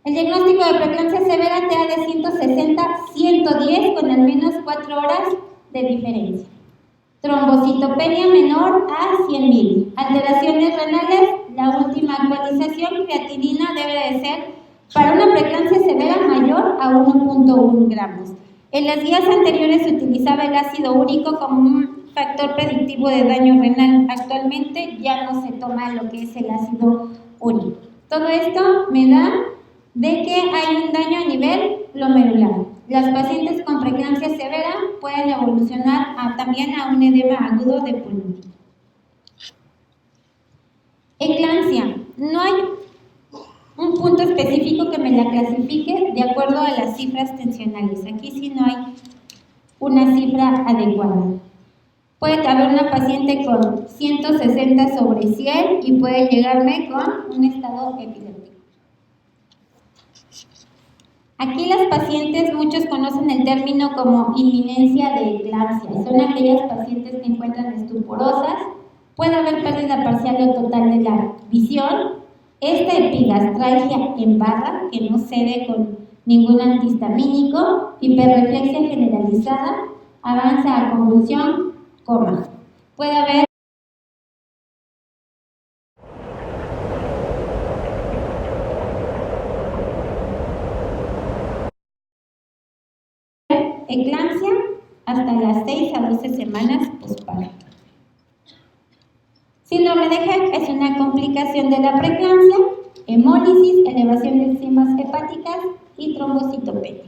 El diagnóstico de preeclampsia severa te da de 160-110 con al menos 4 horas de diferencia. Trombocitopenia menor a 100.000. Alteraciones renales, la última actualización, creatinina debe de ser para una preeclampsia severa mayor a 1.1 gramos. En las guías anteriores se utilizaba el ácido úrico como un factor predictivo de daño renal. Actualmente ya no se toma lo que es el ácido úrico. Todo esto me da de que hay un daño a nivel glomerular. Las pacientes con preeclampsia severa pueden evolucionar también a un edema agudo de pulmón. Eclampsia. no hay un punto específico que me la clasifique de acuerdo a las cifras tensionales. Aquí sí no hay una cifra adecuada. Puede haber una paciente con 160 sobre 100 y puede llegarme con un estado epiléptico. Aquí las pacientes, muchos conocen el término como inminencia de eclampsia. Son aquellas pacientes que encuentran estuporosas. Puede haber pérdida parcial o total de la visión. Esta epigastralgia en barra, que no cede con ningún antihistamínico, hiperreflexia generalizada, avanza a convulsión, coma. Puede haber eclampsia hasta las 6 a 12 semanas posparto. Síndrome de HEP es una complicación de la preeclampsia, hemólisis, elevación de enzimas hepáticas y trombocitopenia.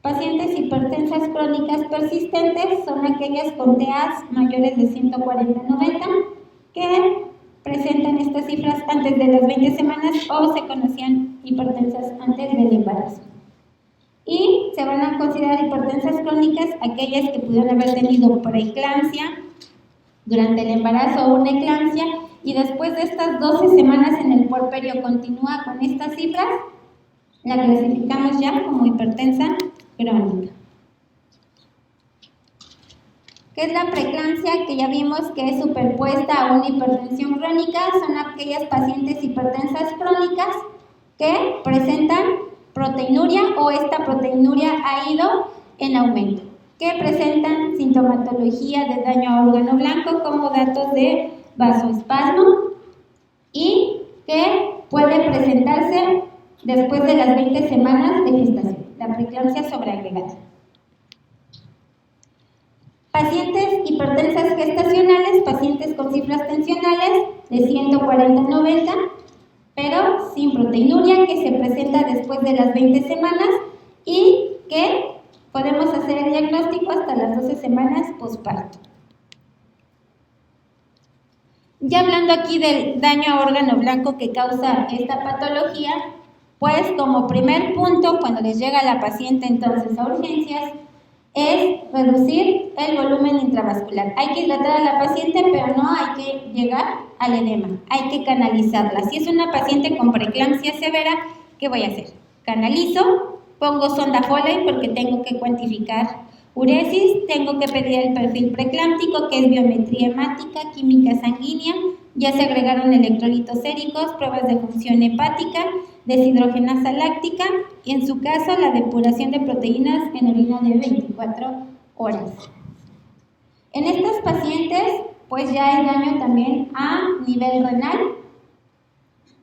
Pacientes hipertensas crónicas persistentes son aquellas con TAs mayores de 140-90 que presentan estas cifras antes de las 20 semanas o se conocían hipertensas antes del embarazo. Y se van a considerar hipertensas crónicas aquellas que pudieron haber tenido preeclampsia durante el embarazo o una eclampsia y después de estas 12 semanas en el puerperio continúa con estas cifras, la clasificamos ya como hipertensa crónica. ¿Qué es la preeclampsia? Que ya vimos que es superpuesta a una hipertensión crónica. Son aquellas pacientes hipertensas crónicas que presentan proteinuria o esta proteinuria ha ido en aumento, que presentan sintomatología de daño a órgano blanco como datos de vasoespasmo y que puede presentarse después de las 20 semanas de gestación, la preeclampsia sobreagregada. Pacientes hipertensas gestacionales, pacientes con cifras tensionales de 140-90, pero sin proteinuria, que se presenta después de las 20 semanas y que podemos hacer el diagnóstico hasta las 12 semanas posparto. Ya hablando aquí del daño a órgano blanco que causa esta patología, pues como primer punto, cuando les llega la paciente entonces a urgencias, es reducir el volumen intravascular. Hay que hidratar a la paciente, pero no hay que llegar al edema, hay que canalizarla. Si es una paciente con preeclampsia severa, ¿qué voy a hacer? Canalizo, pongo sonda Foley porque tengo que cuantificar uresis, tengo que pedir el perfil preeclámptico, que es biometría hemática, química sanguínea, ya se agregaron electrolitos séricos, pruebas de función hepática, deshidrogenasa láctica y en su caso la depuración de proteínas en orina de 24 horas. En estas pacientes pues ya hay daño también a nivel renal.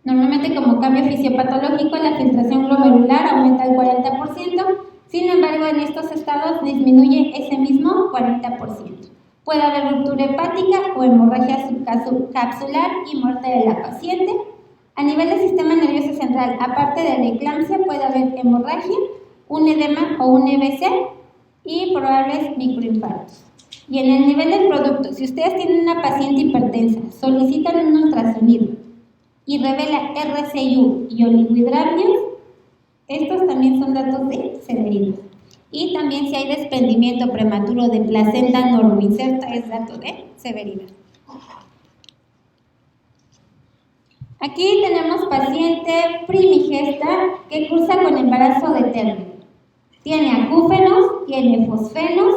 Normalmente como cambio fisiopatológico la filtración glomerular aumenta el 40%, sin embargo en estos estados disminuye ese mismo 40%. Puede haber ruptura hepática o hemorragia subcapsular y muerte de la paciente. A nivel del sistema nervioso central, aparte de la eclampsia, puede haber hemorragia, un edema o un EBC y probables microinfartos. Y en el nivel del producto, si ustedes tienen una paciente hipertensa, solicitan un ultrasonido y revela RCU y oligohidramias, estos también son datos de severidad. Y también si hay desprendimiento prematuro de placenta normoinserta es dato de severidad. Aquí tenemos paciente primigesta que cursa con embarazo de término. Tiene acúfenos, tiene fosfenos,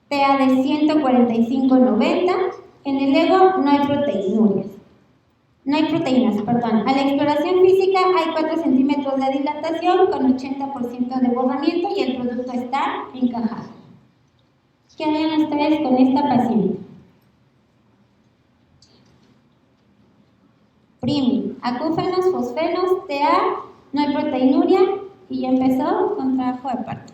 TA de 145-90. En el ego no hay proteínas. A la exploración física hay 4 centímetros de dilatación con 80% de borramiento y el producto está encajado. ¿Qué harían ustedes con esta paciente? Primi, acúfenos, fosfenos, TA, no hay proteinuria y ya empezó con trabajo de parto.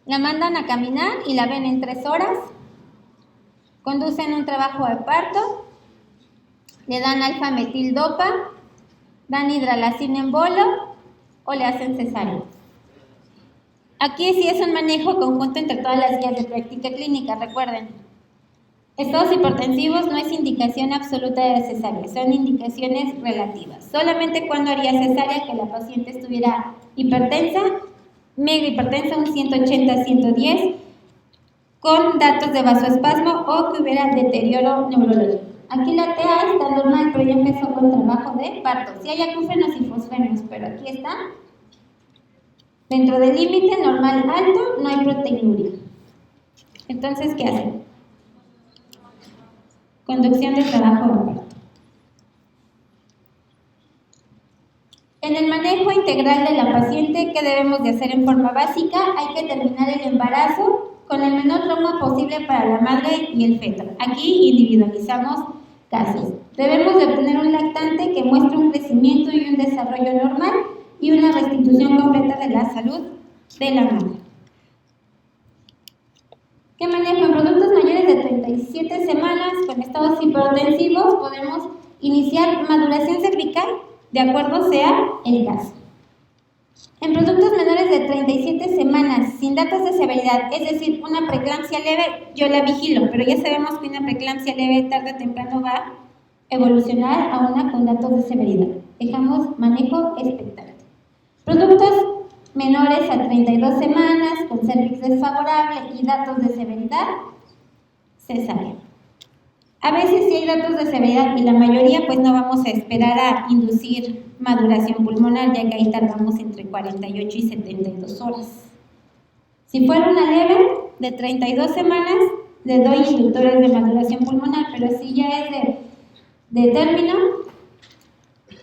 La mandan a caminar y la ven en 3 horas. Conducen un trabajo de parto. le dan alfa-metildopa, dan hidralazina en bolo o le hacen cesárea. Aquí sí es un manejo conjunto entre todas las guías de práctica clínica, recuerden. Estados hipertensivos no es indicación absoluta de cesárea, son indicaciones relativas. Solamente cuando haría cesárea que la paciente estuviera hipertensa, mega hipertensa, un 180-110, con datos de vasoespasmo o que hubiera deterioro neurológico. Aquí la TA está normal, pero ya empezó con trabajo de parto. Sí hay acúfenos y fosfenos, pero aquí está. Dentro del límite normal alto no hay proteinuria. Entonces, ¿qué hacen? Conducción de trabajo de parto. En el manejo integral de la paciente, ¿qué debemos de hacer en forma básica? Hay que terminar el embarazo con el menor trauma posible para la madre y el feto. Aquí individualizamos casos. Debemos de obtener un lactante que muestre un crecimiento y un desarrollo normal y una restitución completa de la salud de la madre. ¿Qué manejo? En productos mayores de 37 semanas con estados hipertensivos podemos iniciar maduración cervical de acuerdo sea el caso. En productos menores de 37 semanas sin datos de severidad, es decir, una preeclampsia leve, yo la vigilo, pero ya sabemos que una preeclampsia leve tarde o temprano va a evolucionar a una con datos de severidad. Dejamos manejo expectante. Productos menores a 32 semanas, con cervix desfavorable y datos de severidad, cesárea. A veces sí hay datos de severidad y la mayoría pues no vamos a esperar a inducir maduración pulmonar, ya que ahí tardamos entre 48 y 72 horas. Si fuera una leve de 32 semanas, le doy inductores de maduración pulmonar, pero si ya es de término,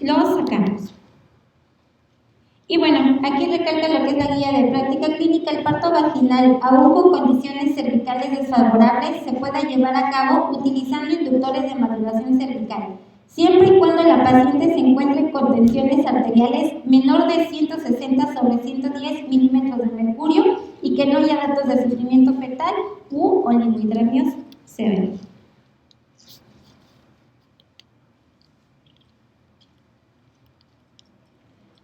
lo sacamos. Y bueno, aquí recalca lo que es la guía de práctica clínica. El parto vaginal, aún con condiciones cervicales desfavorables, se puede llevar a cabo utilizando inductores de maduración cervical, siempre y cuando la paciente se encuentre con tensiones arteriales menor de 160 sobre 110 milímetros de mercurio y que no haya datos de sufrimiento fetal u oligohidramios severos.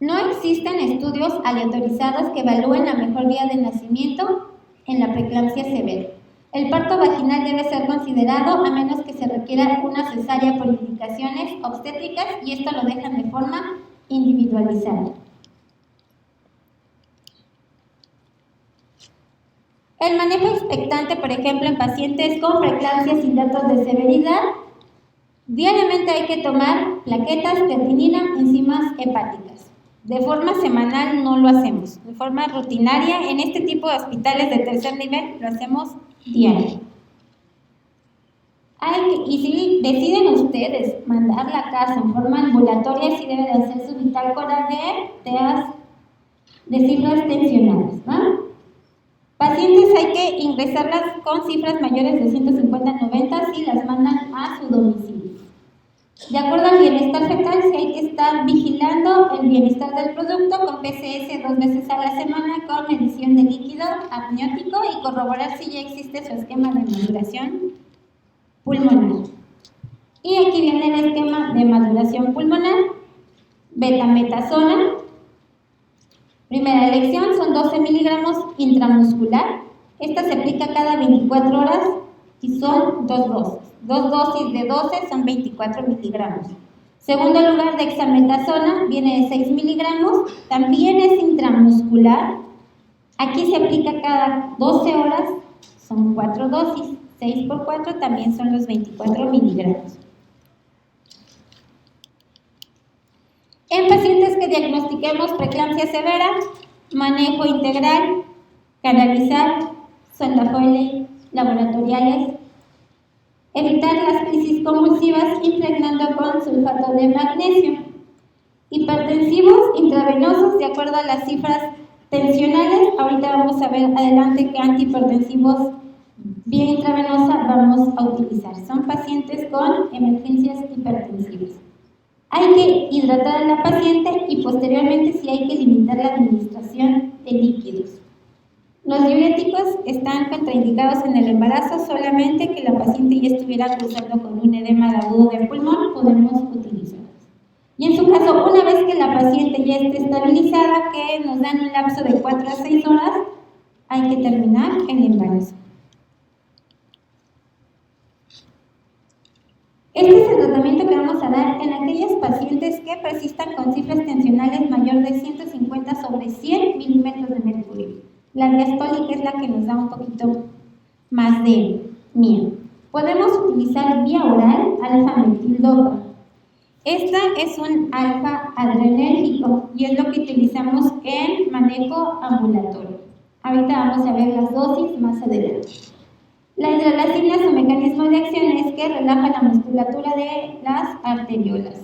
No existen estudios aleatorizados que evalúen la mejor vía de nacimiento en la preeclampsia severa. El parto vaginal debe ser considerado a menos que se requiera una cesárea por indicaciones obstétricas y esto lo dejan de forma individualizada. El manejo expectante, por ejemplo, en pacientes con preeclampsia sin datos de severidad, diariamente hay que tomar plaquetas, creatinina, enzimas hepáticas. De forma semanal no lo hacemos, de forma rutinaria en este tipo de hospitales de tercer nivel lo hacemos diario. Y si deciden ustedes mandar la casa en forma ambulatoria, sí debe de hacer su bitácora de cifras tensionales, ¿no? Pacientes hay que ingresarlas con cifras mayores de 150-90 si las mandan a su domicilio. De acuerdo al bienestar fetal, sí hay que estar vigilando el bienestar del producto con PCS 2 veces a la semana con medición de líquido amniótico y corroborar si ya existe su esquema de maduración pulmonar. Y aquí viene el esquema de maduración pulmonar, betametasona. Primera elección son 12 miligramos intramuscular. Esta se aplica cada 24 horas y son dos dosis. Dos dosis de 12 son 24 miligramos. Segundo lugar, dexametasona, viene de 6 miligramos, también es intramuscular. Aquí se aplica cada 12 horas, son 4 dosis. 6 por 4 también son los 24 miligramos. En pacientes que diagnostiquemos preeclampsia severa, manejo integral, canalizar, sonda Foley, laboratoriales, evitar las crisis convulsivas impregnando con sulfato de magnesio. Hipertensivos intravenosos de acuerdo a las cifras tensionales. Ahorita vamos a ver adelante qué antihipertensivos vía intravenosa vamos a utilizar. Son pacientes con emergencias hipertensivas. Hay que hidratar a la paciente y posteriormente sí hay que limitar la administración de líquidos. Los diuréticos están contraindicados en el embarazo solamente que la paciente ya estuviera cruzando con algún edema agudo del pulmón, podemos utilizarlas. Y en su caso, una vez que la paciente ya esté estabilizada, que nos dan un lapso de 4 a 6 horas, hay que terminar el embarazo. Este es el tratamiento que vamos a dar en aquellas pacientes que persistan con cifras tensionales mayor de 150/100 milímetros de mercurio. La diastólica es la que nos da un poquito más de miedo. Podemos utilizar vía oral alfa-metildopa. Esta es un alfa adrenérgico y es lo que utilizamos en manejo ambulatorio. Ahorita vamos a ver las dosis más adelante. La hidralacina, su mecanismo de acción es que relaja la musculatura de las arteriolas.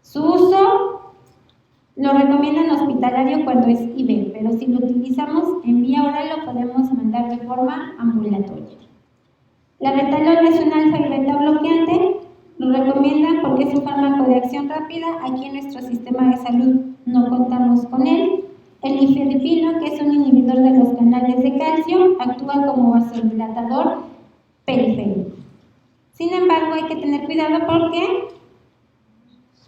Su uso lo recomiendan hospitalario cuando es IV, pero si lo utilizamos en vía oral lo podemos mandar de forma ambulatoria. La betalol es un alfa y beta bloqueante, lo recomiendan porque es un fármaco de acción rápida. Aquí en nuestro sistema de salud no contamos con él. El nifedipino, que es un inhibidor de los canales de calcio, actúa como vasodilatador periférico. Sin embargo, hay que tener cuidado porque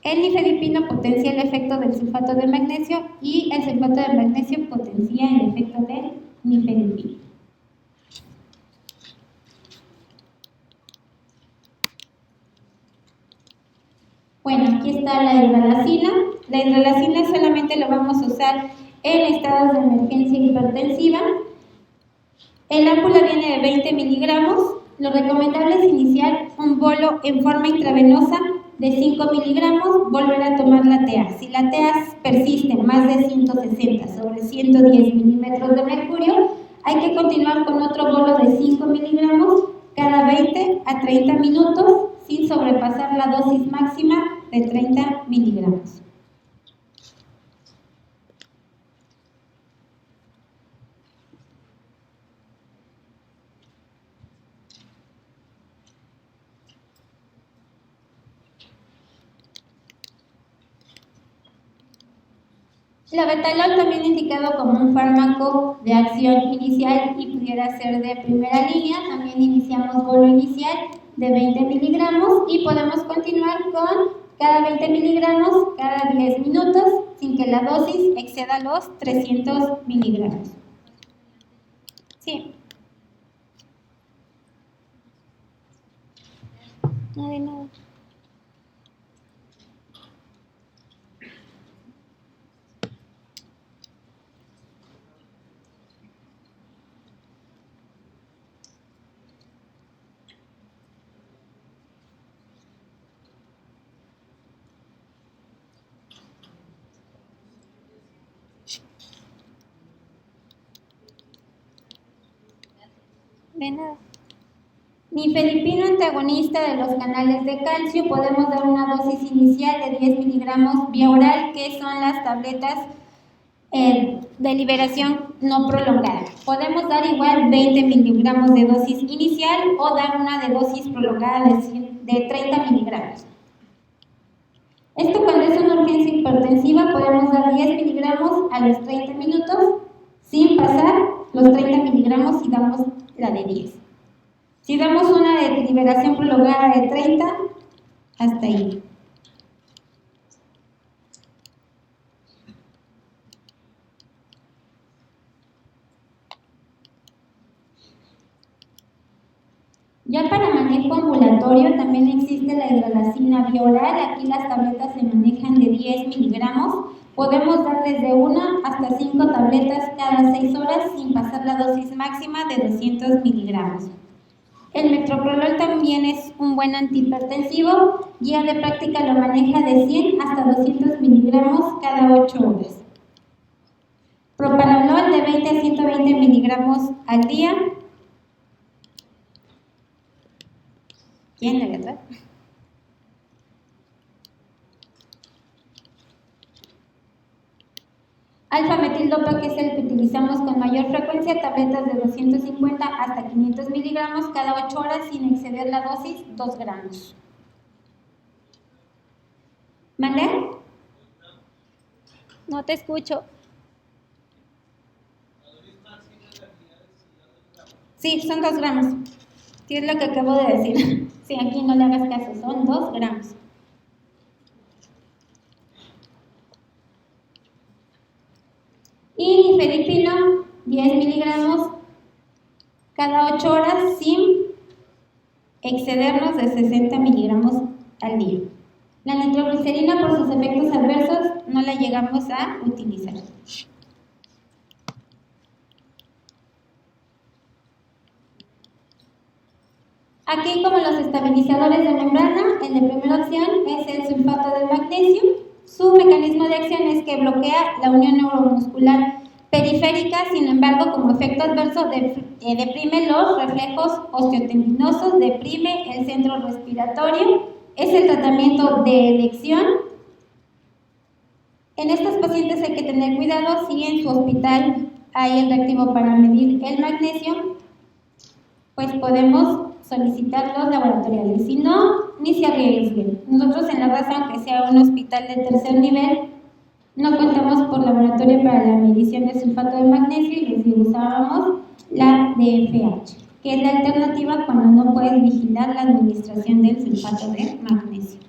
el nifedipino potencia el efecto del sulfato de magnesio y el sulfato de magnesio potencia el efecto del nifedipino. Bueno, aquí está la hidralacina. La hidralacina solamente lo vamos a usar en estados de emergencia hipertensiva. El ámpula viene de 20 miligramos. Lo recomendable es iniciar un bolo en forma intravenosa de 5 miligramos, volver a tomar la TA. Si la TA persiste más de 160/110 milímetros de mercurio, hay que continuar con otro bolo de 5 miligramos cada 20 a 30 minutos sin sobrepasar la dosis máxima de 30 miligramos. La betalol también indicado como un fármaco de acción inicial y pudiera ser de primera línea. También iniciamos bolo inicial de 20 miligramos y podemos continuar con cada 20 miligramos cada 10 minutos sin que la dosis exceda los 300 miligramos. Sí. No, de nada. De nada. Nifedipino antagonista de los canales de calcio, podemos dar una dosis inicial de 10 miligramos vía oral, que son las tabletas de liberación no prolongada. Podemos dar igual 20 miligramos de dosis inicial o dar una de dosis prolongada de 30 miligramos. Esto cuando es una urgencia hipertensiva podemos dar 10 miligramos a los 30 minutos sin pasar los 30 miligramos y damos la de 10. Si damos una de liberación prolongada de 30, hasta ahí. Ya para manejo ambulatorio también existe la hidralacina vía oral. Aquí las tabletas se manejan de 10 miligramos. Podemos dar desde 1 hasta 5 tabletas cada 6 horas sin pasar la dosis máxima de 200 miligramos. El metoprolol también es un buen antihipertensivo. Guía de práctica lo maneja de 100 hasta 200 miligramos cada 8 horas. Propanolol de 20 a 120 miligramos al día. ¿Quién le atrás? Alfa-metildopa, que es el que utilizamos con mayor frecuencia, tabletas de 250 hasta 500 miligramos cada 8 horas sin exceder la dosis 2 gramos. ¿Mande? No te escucho. Sí, son 2 gramos. Sí, es lo que acabo de decir. Sí, aquí no le hagas caso, son 2 gramos. Y nifedipino, 10 miligramos cada 8 horas sin excedernos de 60 miligramos al día. La nitroglicerina, por sus efectos adversos, no la llegamos a utilizar. Aquí, como los estabilizadores de membrana, el de primera opción es el sulfato de magnesio. Su mecanismo de acción es que bloquea la unión neuromuscular periférica, sin embargo, como efecto adverso, deprime los reflejos osteotendinosos, deprime el centro respiratorio. Es el tratamiento de elección. En estos pacientes hay que tener cuidado si en su hospital hay el reactivo para medir el magnesio, pues podemos solicitar los laboratoriales. Si no, ni se arriesguen. Nosotros en la raza, aunque sea un hospital de tercer nivel, no contamos por laboratorio para la medición de sulfato de magnesio y les digo, usábamos la DFH, que es la alternativa cuando no puedes vigilar la administración del sulfato de magnesio.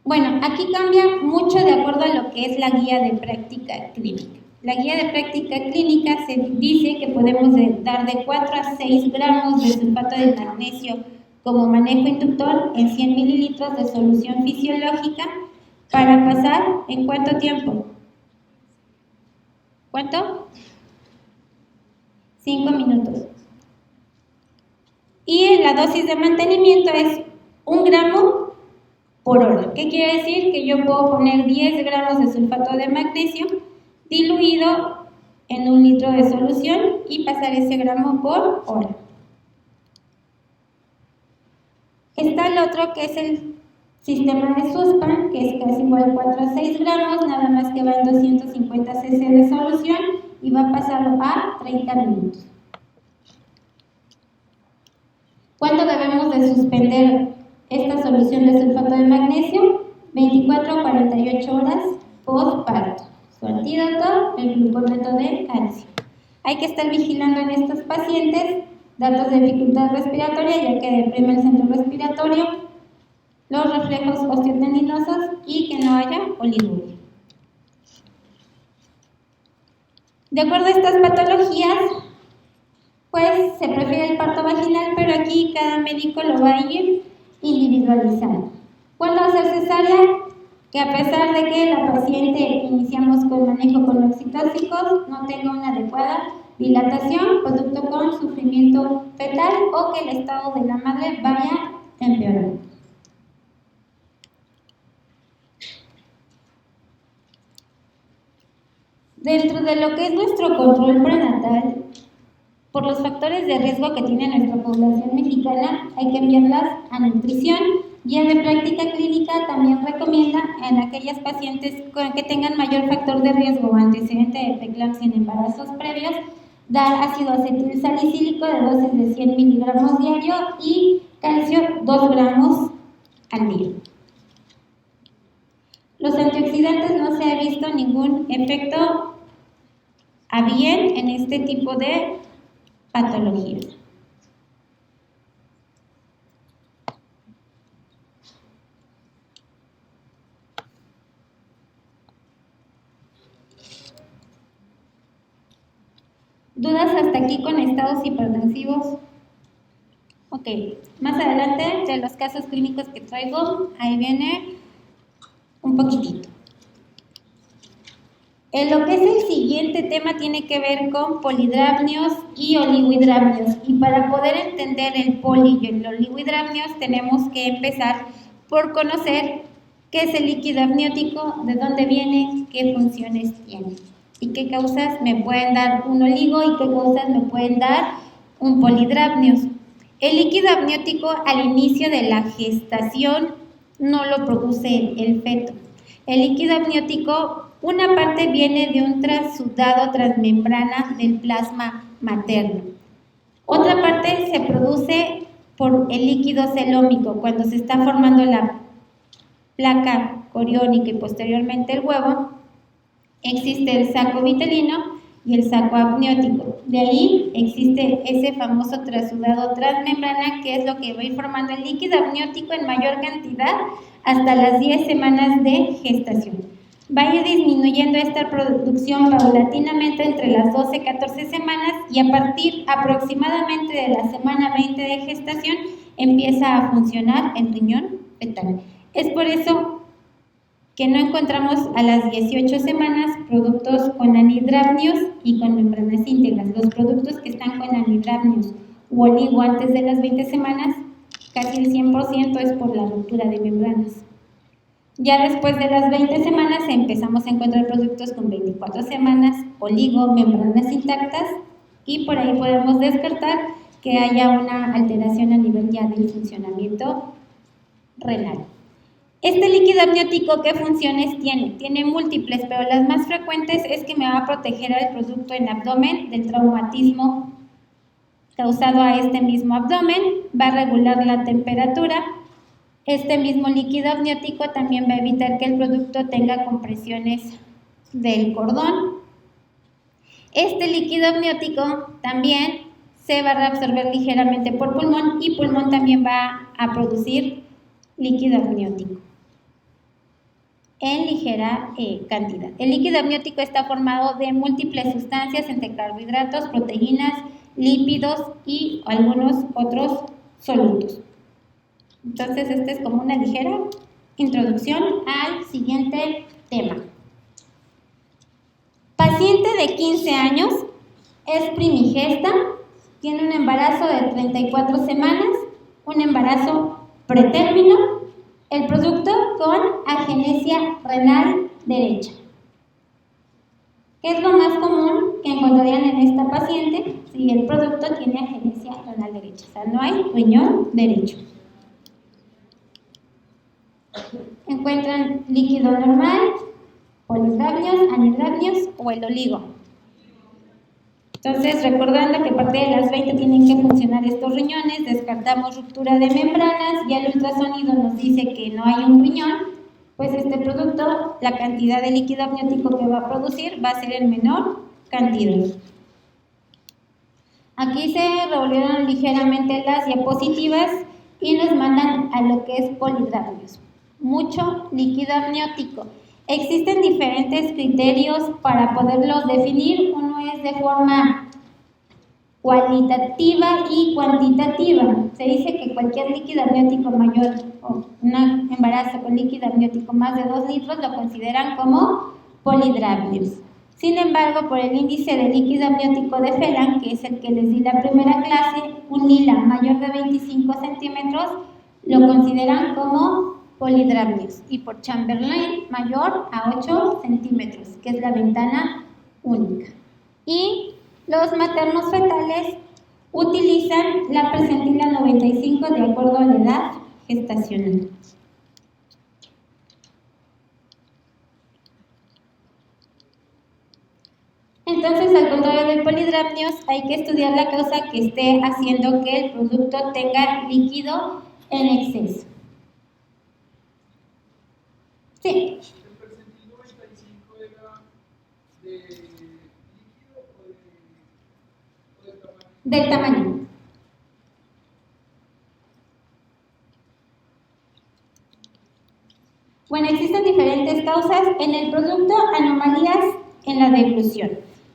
Bueno, aquí cambia mucho de acuerdo a lo que es la guía de práctica clínica. La guía de práctica clínica se dice que podemos dar de 4 a 6 gramos de sulfato de magnesio como manejo inductor en 100 mililitros de solución fisiológica para pasar ¿en cuánto tiempo? ¿Cuánto? 5 minutos. Y la dosis de mantenimiento es 1 gramo por hora. ¿Qué quiere decir? Que yo puedo poner 10 gramos de sulfato de magnesio diluido en 1 litro de solución y pasar ese gramo por hora. Está el otro que es el sistema de Sussman, que es casi igual a 4 a 6 gramos, nada más que va en 250 cc de solución y va a pasarlo a 30 minutos. ¿Cuándo debemos de suspender esta solución de sulfato de magnesio? 24 a 48 horas postparto. Su antídoto, el gluconato de calcio. Hay que estar vigilando en estos pacientes datos de dificultad respiratoria, ya que deprime el centro respiratorio, los reflejos osteotendinosos y que no haya oliguria. De acuerdo a estas patologías, pues se prefiere el parto vaginal, pero aquí cada médico lo va a ir individualizando. ¿Cuándo hacer cesárea? Que a pesar de que la paciente iniciamos con manejo con oxitóxicos, no tenga una adecuada dilatación, producto con sufrimiento fetal o que el estado de la madre vaya empeorando. Dentro de lo que es nuestro control prenatal, por los factores de riesgo que tiene nuestra población mexicana, hay que enviarlas a nutrición. Guía de práctica clínica también recomienda en aquellas pacientes que tengan mayor factor de riesgo o antecedente de preeclampsia en embarazos previos, dar ácido acetil salicílico de dosis de 100 miligramos diario y calcio 2 gramos al día. Los antioxidantes no se ha visto ningún efecto a bien en este tipo de patologías. ¿Dudas hasta aquí con estados hipertensivos? Ok, más adelante de los casos clínicos que traigo, ahí viene un poquitito. Lo que es el siguiente tema tiene que ver con polidrapnios y oligohidrapnios. Y para poder entender el poli y el oligohidrapnios tenemos que empezar por conocer qué es el líquido amniótico, de dónde viene, qué funciones tiene y qué causas me pueden dar un oligo y qué causas me pueden dar un polidrapnios. El líquido amniótico al inicio de la gestación no lo produce el feto. El líquido amniótico, una parte viene de un transudado transmembrana del plasma materno. Otra parte se produce por el líquido celómico, cuando se está formando la placa coriónica y posteriormente el huevo. Existe el saco vitelino y el saco amniótico. De ahí existe ese famoso trasudado transmembrana, que es lo que va a ir formando el líquido amniótico en mayor cantidad hasta las 10 semanas de gestación. Va a ir disminuyendo esta producción paulatinamente entre las 12 y 14 semanas y a partir aproximadamente de la semana 20 de gestación empieza a funcionar el riñón fetal. Es por eso que no encontramos a las 18 semanas productos con anidrabnios y con membranas íntegras. Los productos que están con anidrabnios o oligo antes de las 20 semanas, casi el 100% es por la ruptura de membranas. Ya después de las 20 semanas empezamos a encontrar productos con 24 semanas, oligo, membranas intactas, y por ahí podemos descartar que haya una alteración a nivel ya del funcionamiento renal. Este líquido amniótico, ¿qué funciones tiene? Tiene múltiples, pero las más frecuentes es que me va a proteger al producto en abdomen del traumatismo causado a este mismo abdomen, va a regular la temperatura. Este mismo líquido amniótico también va a evitar que el producto tenga compresiones del cordón. Este líquido amniótico también se va a reabsorber ligeramente por pulmón y pulmón también va a producir líquido amniótico en ligera cantidad. El líquido amniótico está formado de múltiples sustancias entre carbohidratos, proteínas, lípidos y algunos otros solutos. Entonces, esta es como una ligera introducción al siguiente tema. Paciente de 15 años, es primigesta, tiene un embarazo de 34 semanas, un embarazo pretérmino, el producto con agenesia renal derecha. ¿Qué es lo más común que encontrarían en esta paciente si el producto tiene agenesia renal derecha? O sea, no hay riñón derecho. Encuentran líquido normal, polidrabnios, anidrabnios o el oligo. Entonces, recordando que a partir de las 20 tienen que funcionar estos riñones, descartamos ruptura de membranas, ya el ultrasonido nos dice que no hay un riñón, pues este producto, la cantidad de líquido amniótico que va a producir va a ser en menor cantidad. Aquí se revolvieron ligeramente las diapositivas y nos mandan a lo que es polidrabnios. Mucho líquido amniótico. Existen diferentes criterios para poderlos definir. Uno es de forma cualitativa y cuantitativa. Se dice que cualquier líquido amniótico mayor o un embarazo con líquido amniótico más de 2 litros lo consideran como polidrabnios. Sin embargo, por el índice de líquido amniótico de Phelan, que es el que les di la primera clase, un lila mayor de 25 centímetros lo consideran como polidrabnios, y por Chamberlain mayor a 8 centímetros, que es la ventana única. Y los maternos fetales utilizan la percentila 95 de acuerdo a la edad gestacional. Entonces, al contrario del polidrabnios, hay que estudiar la causa que esté haciendo que el producto tenga líquido en exceso. Sí. ¿El percentil 95 era de líquido o del tamaño? Del tamaño. Bueno, existen diferentes causas en el producto, anomalías en la deglución.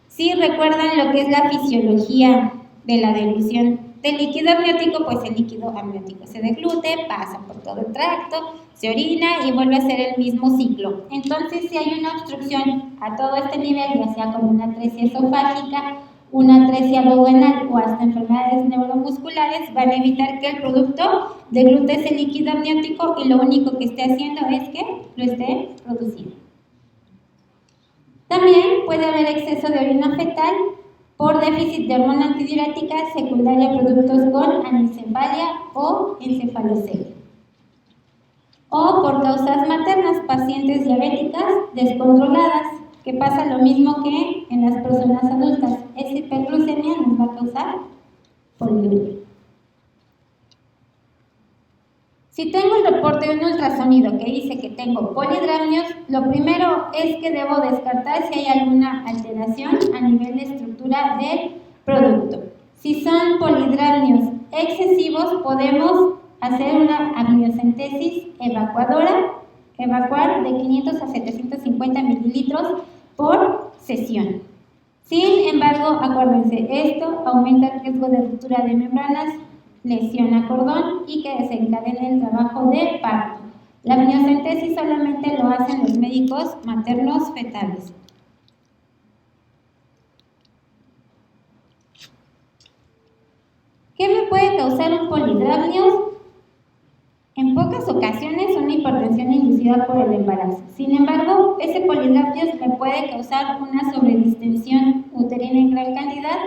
Si recuerdan lo que es la fisiología de la deglución del líquido amniótico, pues el líquido amniótico se deglute, pasa por todo el tracto, se orina y vuelve a hacer el mismo ciclo. Entonces, si hay una obstrucción a todo este nivel, ya sea con una atresia esofágica, una atresia duodenal o hasta enfermedades neuromusculares, van a evitar que el producto deglute ese líquido amniótico y lo único que esté haciendo es que lo esté produciendo. También puede haber exceso de orina fetal por déficit de hormona antidiurética secundaria a productos con anencefalia o encefalocelia. O por causas maternas, pacientes diabéticas descontroladas, que pasa lo mismo que en las personas adultas. Esa hiperglucemia nos va a causar poliuria. Si tengo reporte de un ultrasonido que dice que tengo polidramios, lo primero es que debo descartar si hay alguna alteración a nivel de estructura del producto. Si son polidramios excesivos, podemos hacer una amniocentesis evacuadora, evacuar de 500 a 750 mililitros por sesión. Sin embargo, acuérdense, esto aumenta el riesgo de ruptura de membranas, lesión a cordón y que desencadene el trabajo de parto. La amniocentesis solamente lo hacen los médicos maternos fetales. ¿Qué me puede causar un polidramnio? En pocas ocasiones una hipertensión inducida por el embarazo. Sin embargo, ese polidramnio me puede causar una sobredistensión uterina en gran cantidad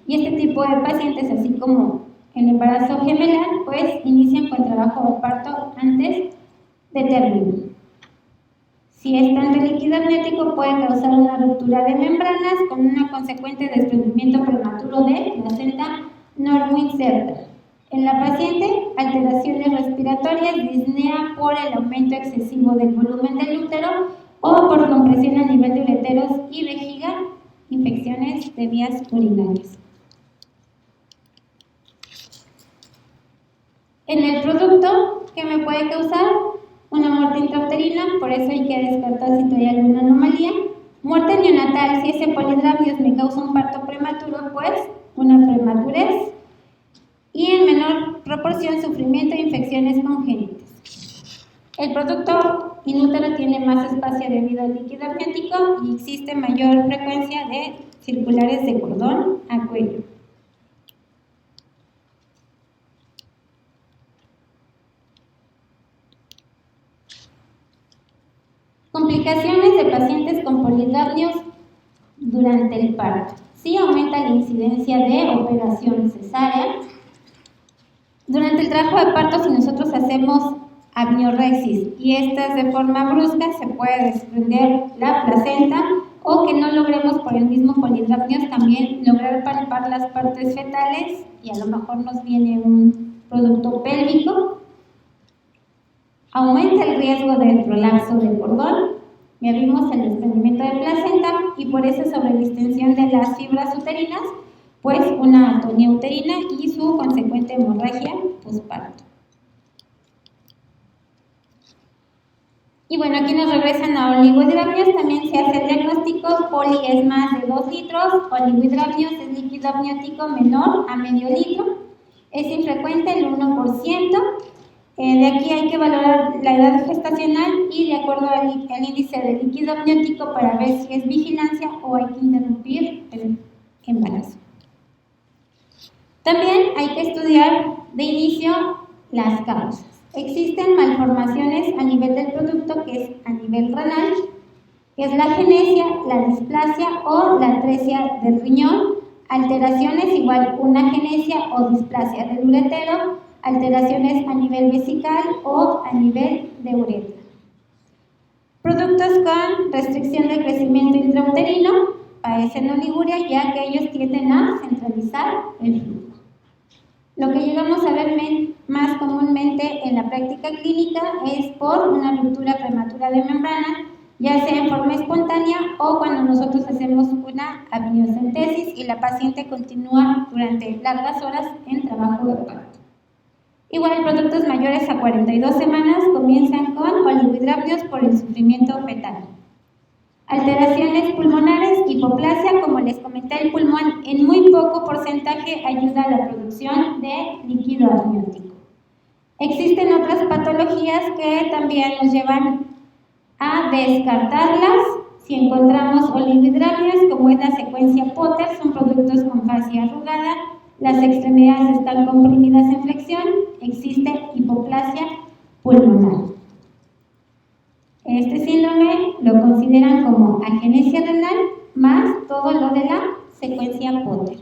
y este tipo de pacientes, así como el embarazo gemelar, pues inician con trabajo de parto antes de término. Si es tanto líquido amniótico, puede causar una ruptura de membranas con una consecuente desprendimiento prematuro de placenta normoinserta. En la paciente, alteraciones respiratorias, disnea por el aumento excesivo del volumen del útero o por compresión a nivel de ureteros y vejiga, infecciones de vías urinarias. En el producto, ¿qué me puede causar? Una muerte intrauterina, por eso hay que descartar si hay alguna anomalía. Muerte neonatal, si ese polidramnios me causa un parto prematuro, pues una prematurez. Y en menor proporción, sufrimiento de infecciones congénitas. El producto inútero tiene más espacio debido al líquido amniótico y existe mayor frecuencia de circulares de cordón a cuello. Complicaciones de pacientes con polidramnios durante el parto. Sí aumenta la incidencia de operación cesárea. Durante el trabajo de parto, si nosotros hacemos amniorexis y esta es de forma brusca, se puede desprender la placenta o que no logremos por el mismo polidramnios también lograr palpar las partes fetales y a lo mejor nos viene un producto pélvico. Aumenta el riesgo del prolapso del cordón, ya vimos el desprendimiento de placenta y por esa sobredistensión de las fibras uterinas, pues una atonía uterina y su consecuente hemorragia posparto. Y bueno, aquí nos regresan a oligohidramios, también se hace el diagnóstico, poli es más de 2 litros, oligohidramios es líquido amniótico menor a medio litro, es infrecuente el 1%, de aquí hay que valorar la edad gestacional y de acuerdo al índice de líquido amniótico para ver si es vigilancia o hay que interrumpir el embarazo. También hay que estudiar de inicio las causas. Existen malformaciones a nivel del producto, que es a nivel renal, que es la agenesia, la displasia o la atresia del riñón, alteraciones igual una agenesia o displasia del uretero, alteraciones a nivel vesical o a nivel de uretra. Productos con restricción de crecimiento intrauterino padecen oliguria, ya que ellos tienden a centralizar el flujo. Lo que llegamos a ver más comúnmente en la práctica clínica es por una ruptura prematura de membrana, ya sea en forma espontánea o cuando nosotros hacemos una amniocentesis y la paciente continúa durante largas horas en trabajo de parto. Igual, productos mayores a 42 semanas comienzan con oligohidramios por el sufrimiento fetal. Alteraciones pulmonares, hipoplasia, como les comenté, el pulmón en muy poco porcentaje ayuda a la producción de líquido amniótico. Existen otras patologías que también nos llevan a descartarlas. Si encontramos oligohidramios, como es la secuencia Potter, son productos con fascia arrugada, las extremidades están comprimidas en flexión, existe hipoplasia pulmonar. Este síndrome lo consideran como agenesia renal más todo lo de la secuencia Potter.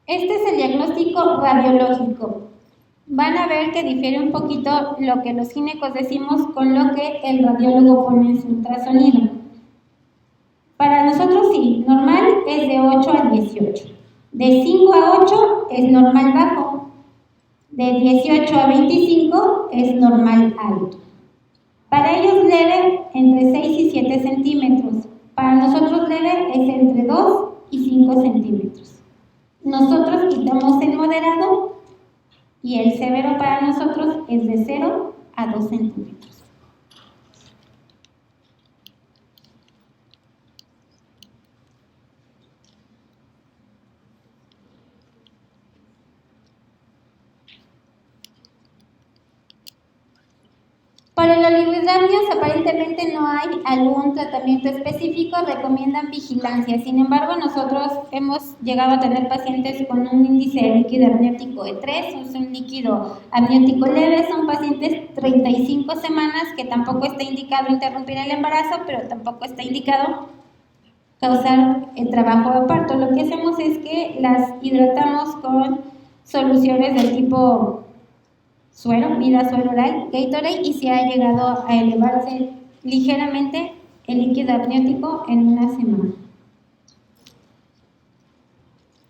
Este es el diagnóstico radiológico. Van a ver que difiere un poquito lo que los ginecos decimos con lo que el radiólogo pone en su ultrasonido. Para nosotros sí, normal es de 8 a 18. De 5 a 8 es normal bajo. De 18 a 25 es normal alto. Para ellos leve entre 6 y 7 centímetros. Para nosotros leve es entre 2 y 5 centímetros. Nosotros quitamos el moderado y el severo para nosotros es de 0 a 2 centímetros. Para el oligohidramnios aparentemente no hay algún tratamiento específico, recomiendan vigilancia. Sin embargo, nosotros hemos llegado a tener pacientes con un índice de líquido amniótico de 3, es un líquido amniótico leve, son pacientes 35 semanas que tampoco está indicado interrumpir el embarazo, pero tampoco está indicado causar el trabajo de parto. Lo que hacemos es que las hidratamos con soluciones del tipo suero, vida suero oral, Gatorade, y se ha llegado a elevarse ligeramente el líquido amniótico en una semana.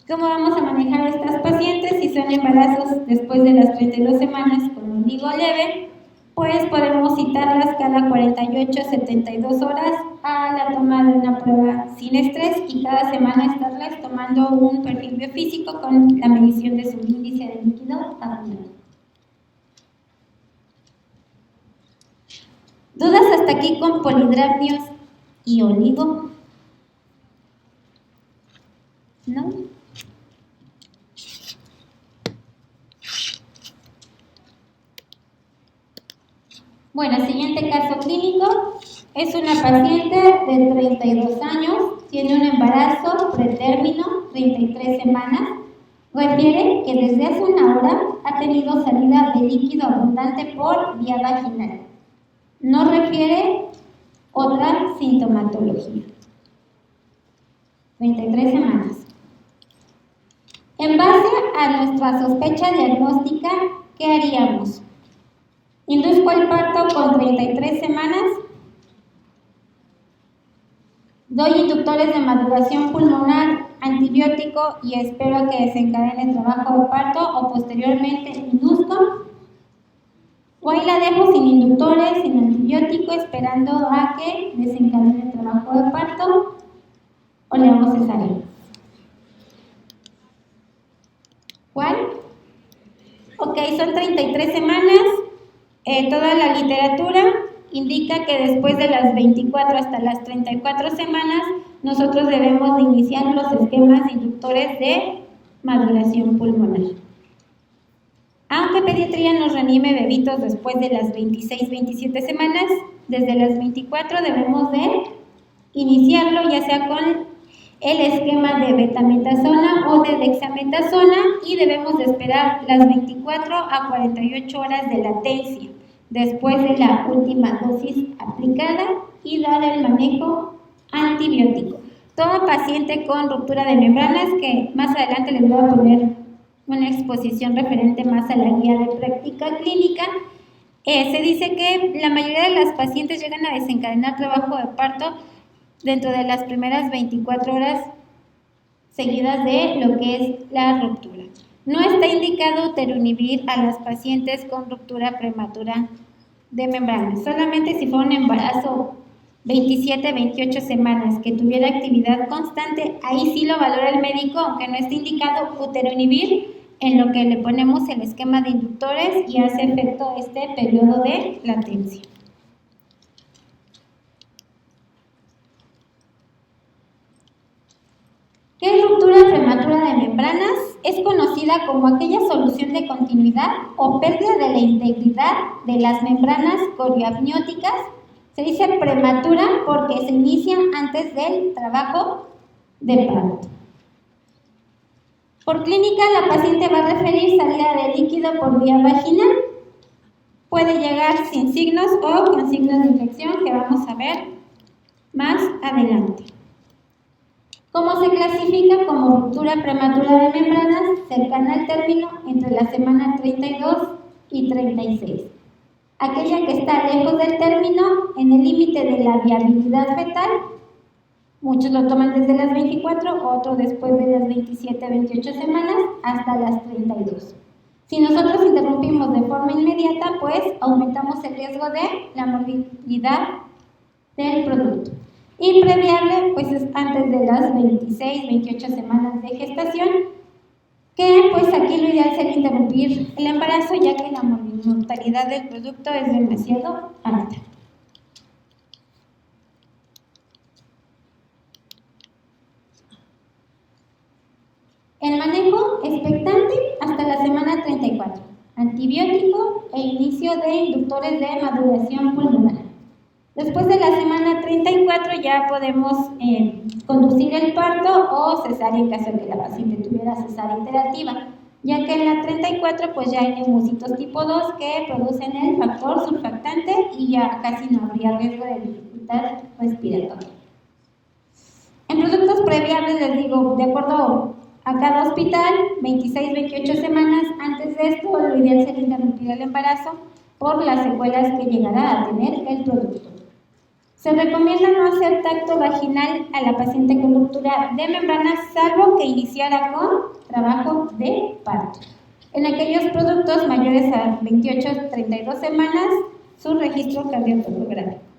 ¿Cómo vamos a manejar a estas pacientes? Si son embarazos después de las 32 semanas con un LIGO leve, pues podemos citarlas cada 48 a 72 horas a la toma de una prueba sin estrés y cada semana estarles tomando un perfil biofísico con la medición de su índice de líquido amniótico. ¿Dudas hasta aquí con polihidramnios y oligo? ¿No? Bueno, siguiente caso clínico. Es una paciente de 32 años, tiene un embarazo pretérmino, 33 semanas. Refiere que desde hace una hora ha tenido salida de líquido abundante por vía vaginal. No refiere otra sintomatología. 33 semanas. En base a nuestra sospecha diagnóstica, ¿qué haríamos? Induzco el parto con 33 semanas. Doy inductores de maduración pulmonar, antibiótico y espero a que desencadene el trabajo de parto o posteriormente induzco. O ahí la dejo sin inductores, sin antibiótico, esperando a que desencadene el trabajo de parto o le hago cesárea. ¿Cuál? Ok, son 33 semanas. Toda la literatura indica que después de las 24 hasta las 34 semanas nosotros debemos de iniciar los esquemas inductores de maduración pulmonar. Aunque pediatría nos reanime bebitos después de las 26-27 semanas, desde las 24 debemos de iniciarlo ya sea con el esquema de betametasona o de dexametasona y debemos de esperar las 24 a 48 horas de latencia después de la última dosis aplicada y dar el manejo antibiótico. Toda paciente con ruptura de membranas, que más adelante les voy a poner una exposición referente más a la guía de práctica clínica, se dice que la mayoría de las pacientes llegan a desencadenar trabajo de parto dentro de las primeras 24 horas seguidas de lo que es la ruptura. No está indicado uteroinhibir a las pacientes con ruptura prematura de membranas. Solamente si fue un embarazo 27-28 semanas que tuviera actividad constante, ahí sí lo valora el médico, aunque no esté indicado uteroinhibir, en lo que le ponemos el esquema de inductores y hace efecto este periodo de latencia. ¿Qué es ruptura prematura de membranas? Es conocida como aquella solución de continuidad o pérdida de la integridad de las membranas corioamnióticas. Se dice prematura porque se inicia antes del trabajo de parto. Por clínica, la paciente va a referir salida de líquido por vía vaginal. Puede llegar sin signos o con signos de infección que vamos a ver más adelante. ¿Cómo se clasifica? Como ruptura prematura de membranas cercana al término entre la semana 32 y 36. Aquella que está lejos del término, en el límite de la viabilidad fetal, Muchos lo toman desde las 24, otros después de las 27, 28 semanas hasta las 32. Si nosotros interrumpimos de forma inmediata, pues aumentamos el riesgo de la morbilidad del producto. Y previable, pues es antes de las 26, 28 semanas de gestación, que pues aquí lo ideal sería interrumpir el embarazo, ya que la mortalidad del producto es demasiado alta. El manejo expectante hasta la semana 34, antibiótico e inicio de inductores de maduración pulmonar. Después de la semana 34 ya podemos conducir el parto o cesárea en caso de que la paciente tuviera cesárea iterativa, ya que en la 34 pues ya hay neumocitos tipo 2 que producen el factor surfactante y ya casi no habría riesgo de dificultad respiratoria. En productos previables les digo, de acuerdo a cada hospital, 26, 28 semanas antes de esto, lo ideal sería interrumpir el embarazo por las secuelas que llegará a tener el producto. Se recomienda no hacer tacto vaginal a la paciente con ruptura de membranas, salvo que iniciara con trabajo de parto. En aquellos productos mayores a 28, 32 semanas, su registro cardiotocográfico.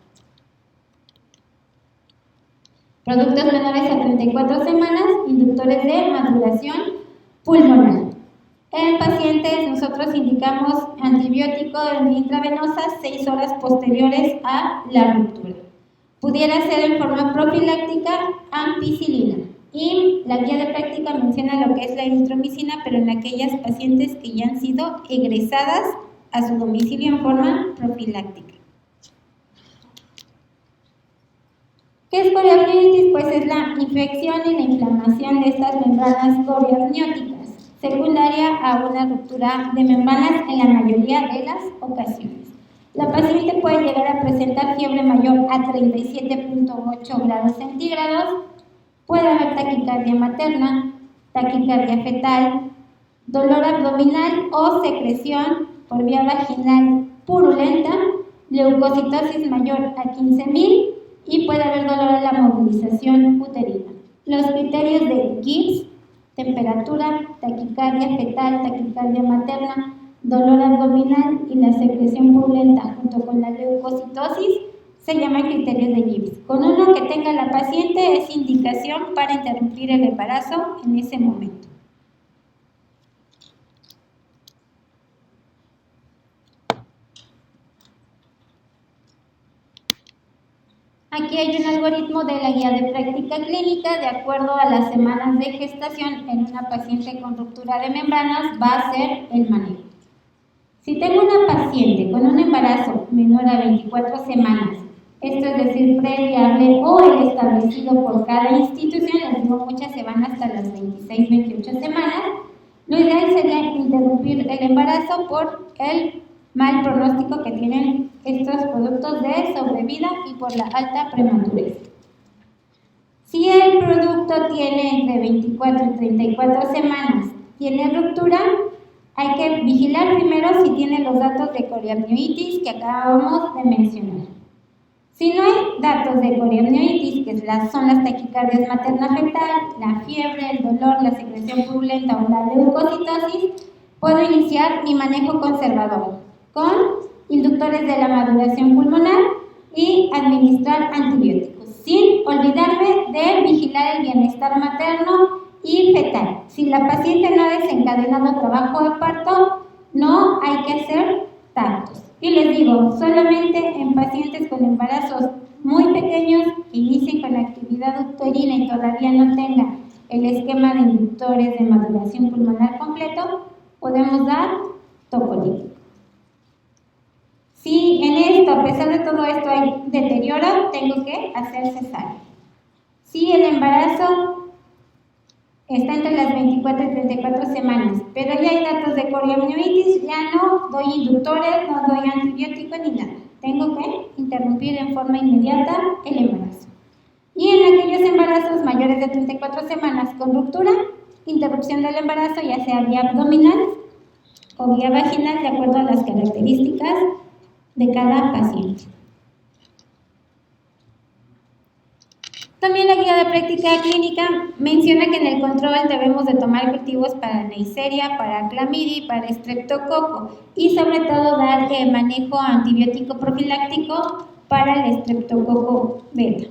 Productos menores a 34 semanas, inductores de maduración pulmonar. En pacientes nosotros indicamos antibiótico en intravenosa 6 horas posteriores a la ruptura. Pudiera ser en forma profiláctica ampicilina. Y la guía de práctica menciona lo que es la eritromicina, pero en aquellas pacientes que ya han sido egresadas a su domicilio en forma profiláctica. ¿Qué es coriamnionitis? Pues es la infección y la inflamación de estas membranas coriamnióticas, secundaria a una ruptura de membranas en la mayoría de las ocasiones. La paciente puede llegar a presentar fiebre mayor a 37.8 grados centígrados, puede haber taquicardia materna, taquicardia fetal, dolor abdominal o secreción por vía vaginal purulenta, leucocitosis mayor a 15.000 y puede haber dolor a la movilización uterina. Los criterios de Gibbs, temperatura, taquicardia fetal, taquicardia materna, dolor abdominal y la secreción purulenta junto con la leucocitosis se llaman criterios de Gibbs. Con uno que tenga la paciente es indicación para interrumpir el embarazo en ese momento. Aquí hay un algoritmo de la guía de práctica clínica. De acuerdo a las semanas de gestación en una paciente con ruptura de membranas va a ser el manejo. Si tengo una paciente con un embarazo menor a 24 semanas, esto es decir, previable o el establecido por cada institución, les digo muchas se van hasta las 26, 28 semanas, lo ideal sería interrumpir el embarazo por el mal pronóstico que tienen estos productos de sobrevida y por la alta prematurez. Si el producto tiene entre 24 y 34 semanas, tiene ruptura, hay que vigilar primero si tiene los datos de coriamnionitis que acabamos de mencionar. Si no hay datos de coriamnionitis, que son las taquicardias materna-fetal, la fiebre, el dolor, la secreción purulenta o la leucocitosis, puedo iniciar mi manejo conservador con inductores de la maduración pulmonar y administrar antibióticos, sin olvidarme de vigilar el bienestar materno y fetal. Si la paciente no ha desencadenado trabajo de parto, no hay que hacer tactos. Y les digo, solamente en pacientes con embarazos muy pequeños que inicien con actividad uterina y todavía no tengan el esquema de inductores de maduración pulmonar completo, podemos dar tocolítico. Si en esto, a pesar de todo esto, hay deterioro, tengo que hacer cesárea. Si el embarazo está entre las 24 y 34 semanas, pero ya hay datos de coriamnionitis, ya no doy inductores, no doy antibiótico ni nada. Tengo que interrumpir en forma inmediata el embarazo. Y en aquellos embarazos mayores de 34 semanas con ruptura, interrupción del embarazo, ya sea vía abdominal o vía vaginal, de acuerdo a las características de cada paciente. También la guía de práctica clínica menciona que en el control debemos de tomar cultivos para Neisseria, para Clamidia, para Streptococo y sobre todo dar manejo antibiótico profiláctico para el Streptococo beta.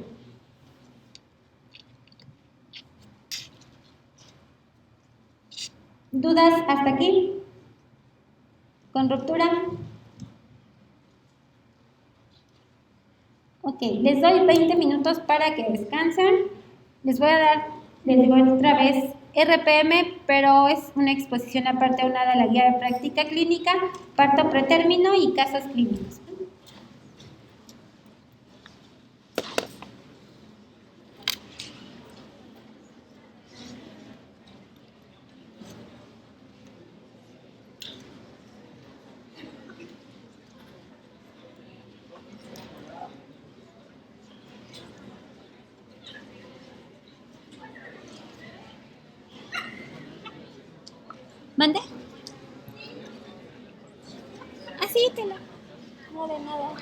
¿Dudas hasta aquí? ¿Con ruptura? Ok, les doy 20 minutos para que descansen. Les voy a dar, les digo otra vez, RPM, pero es una exposición aparte una de la guía de práctica clínica, parto pretérmino y casos clínicos. ¿Mande? Así te la. No de nada.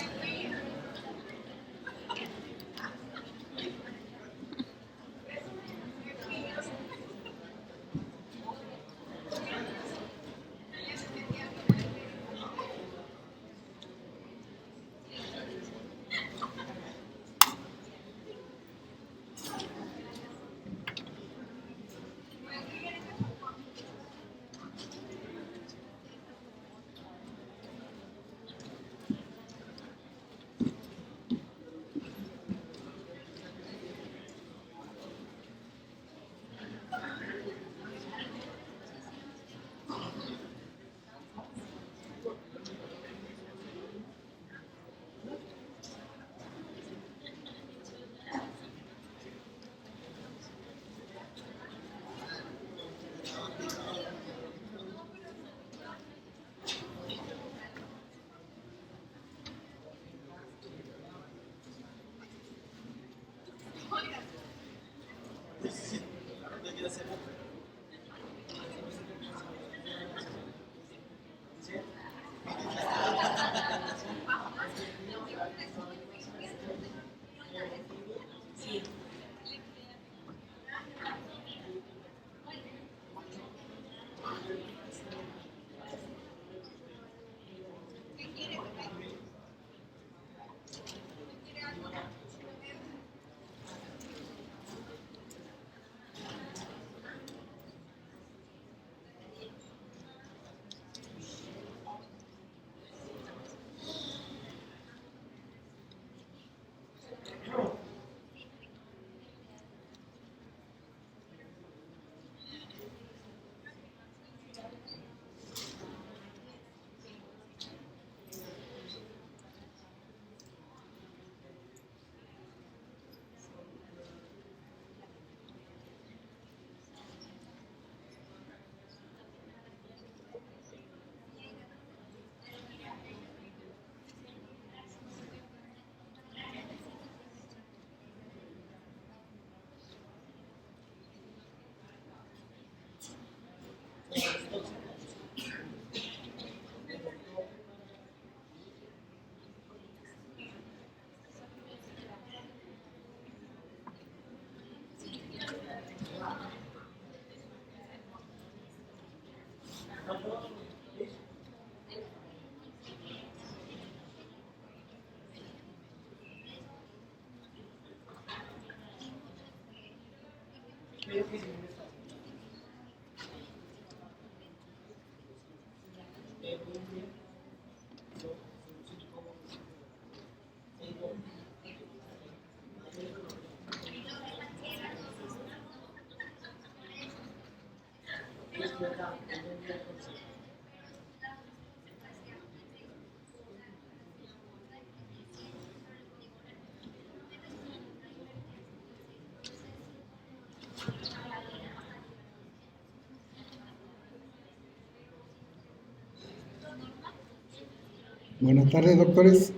Buenas tardes, doctores.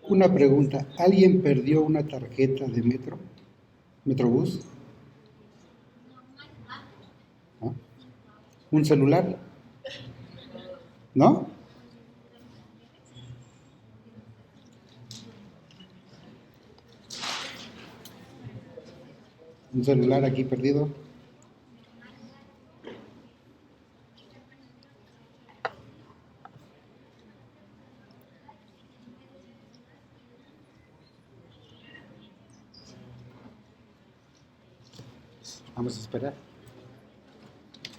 Una pregunta. ¿Alguien perdió una tarjeta de Metrobús? ¿No? ¿Un celular? ¿No? Un celular aquí perdido. Vamos a esperar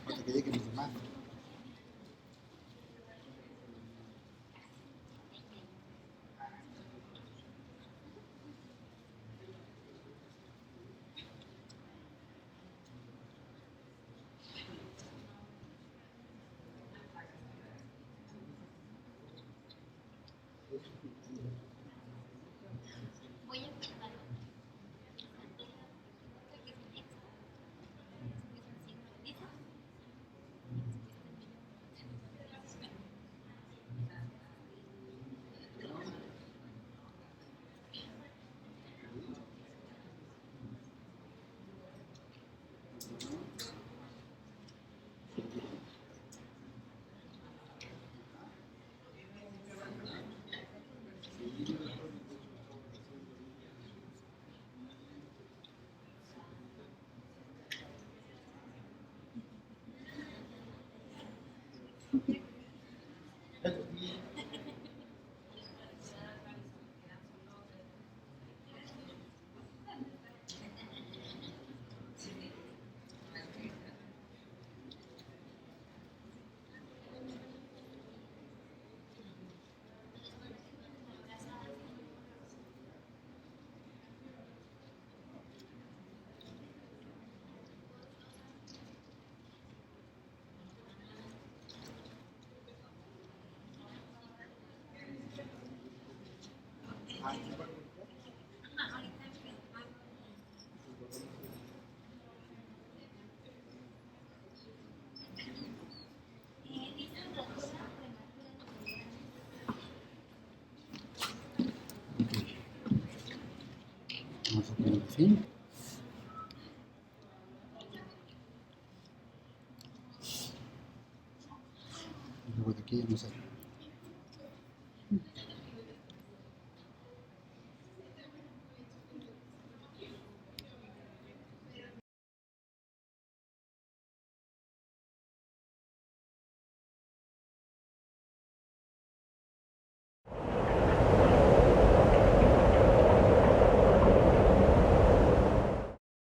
hasta que lleguen los demás. Vamos a poner así. Y luego de aquí ya no sale.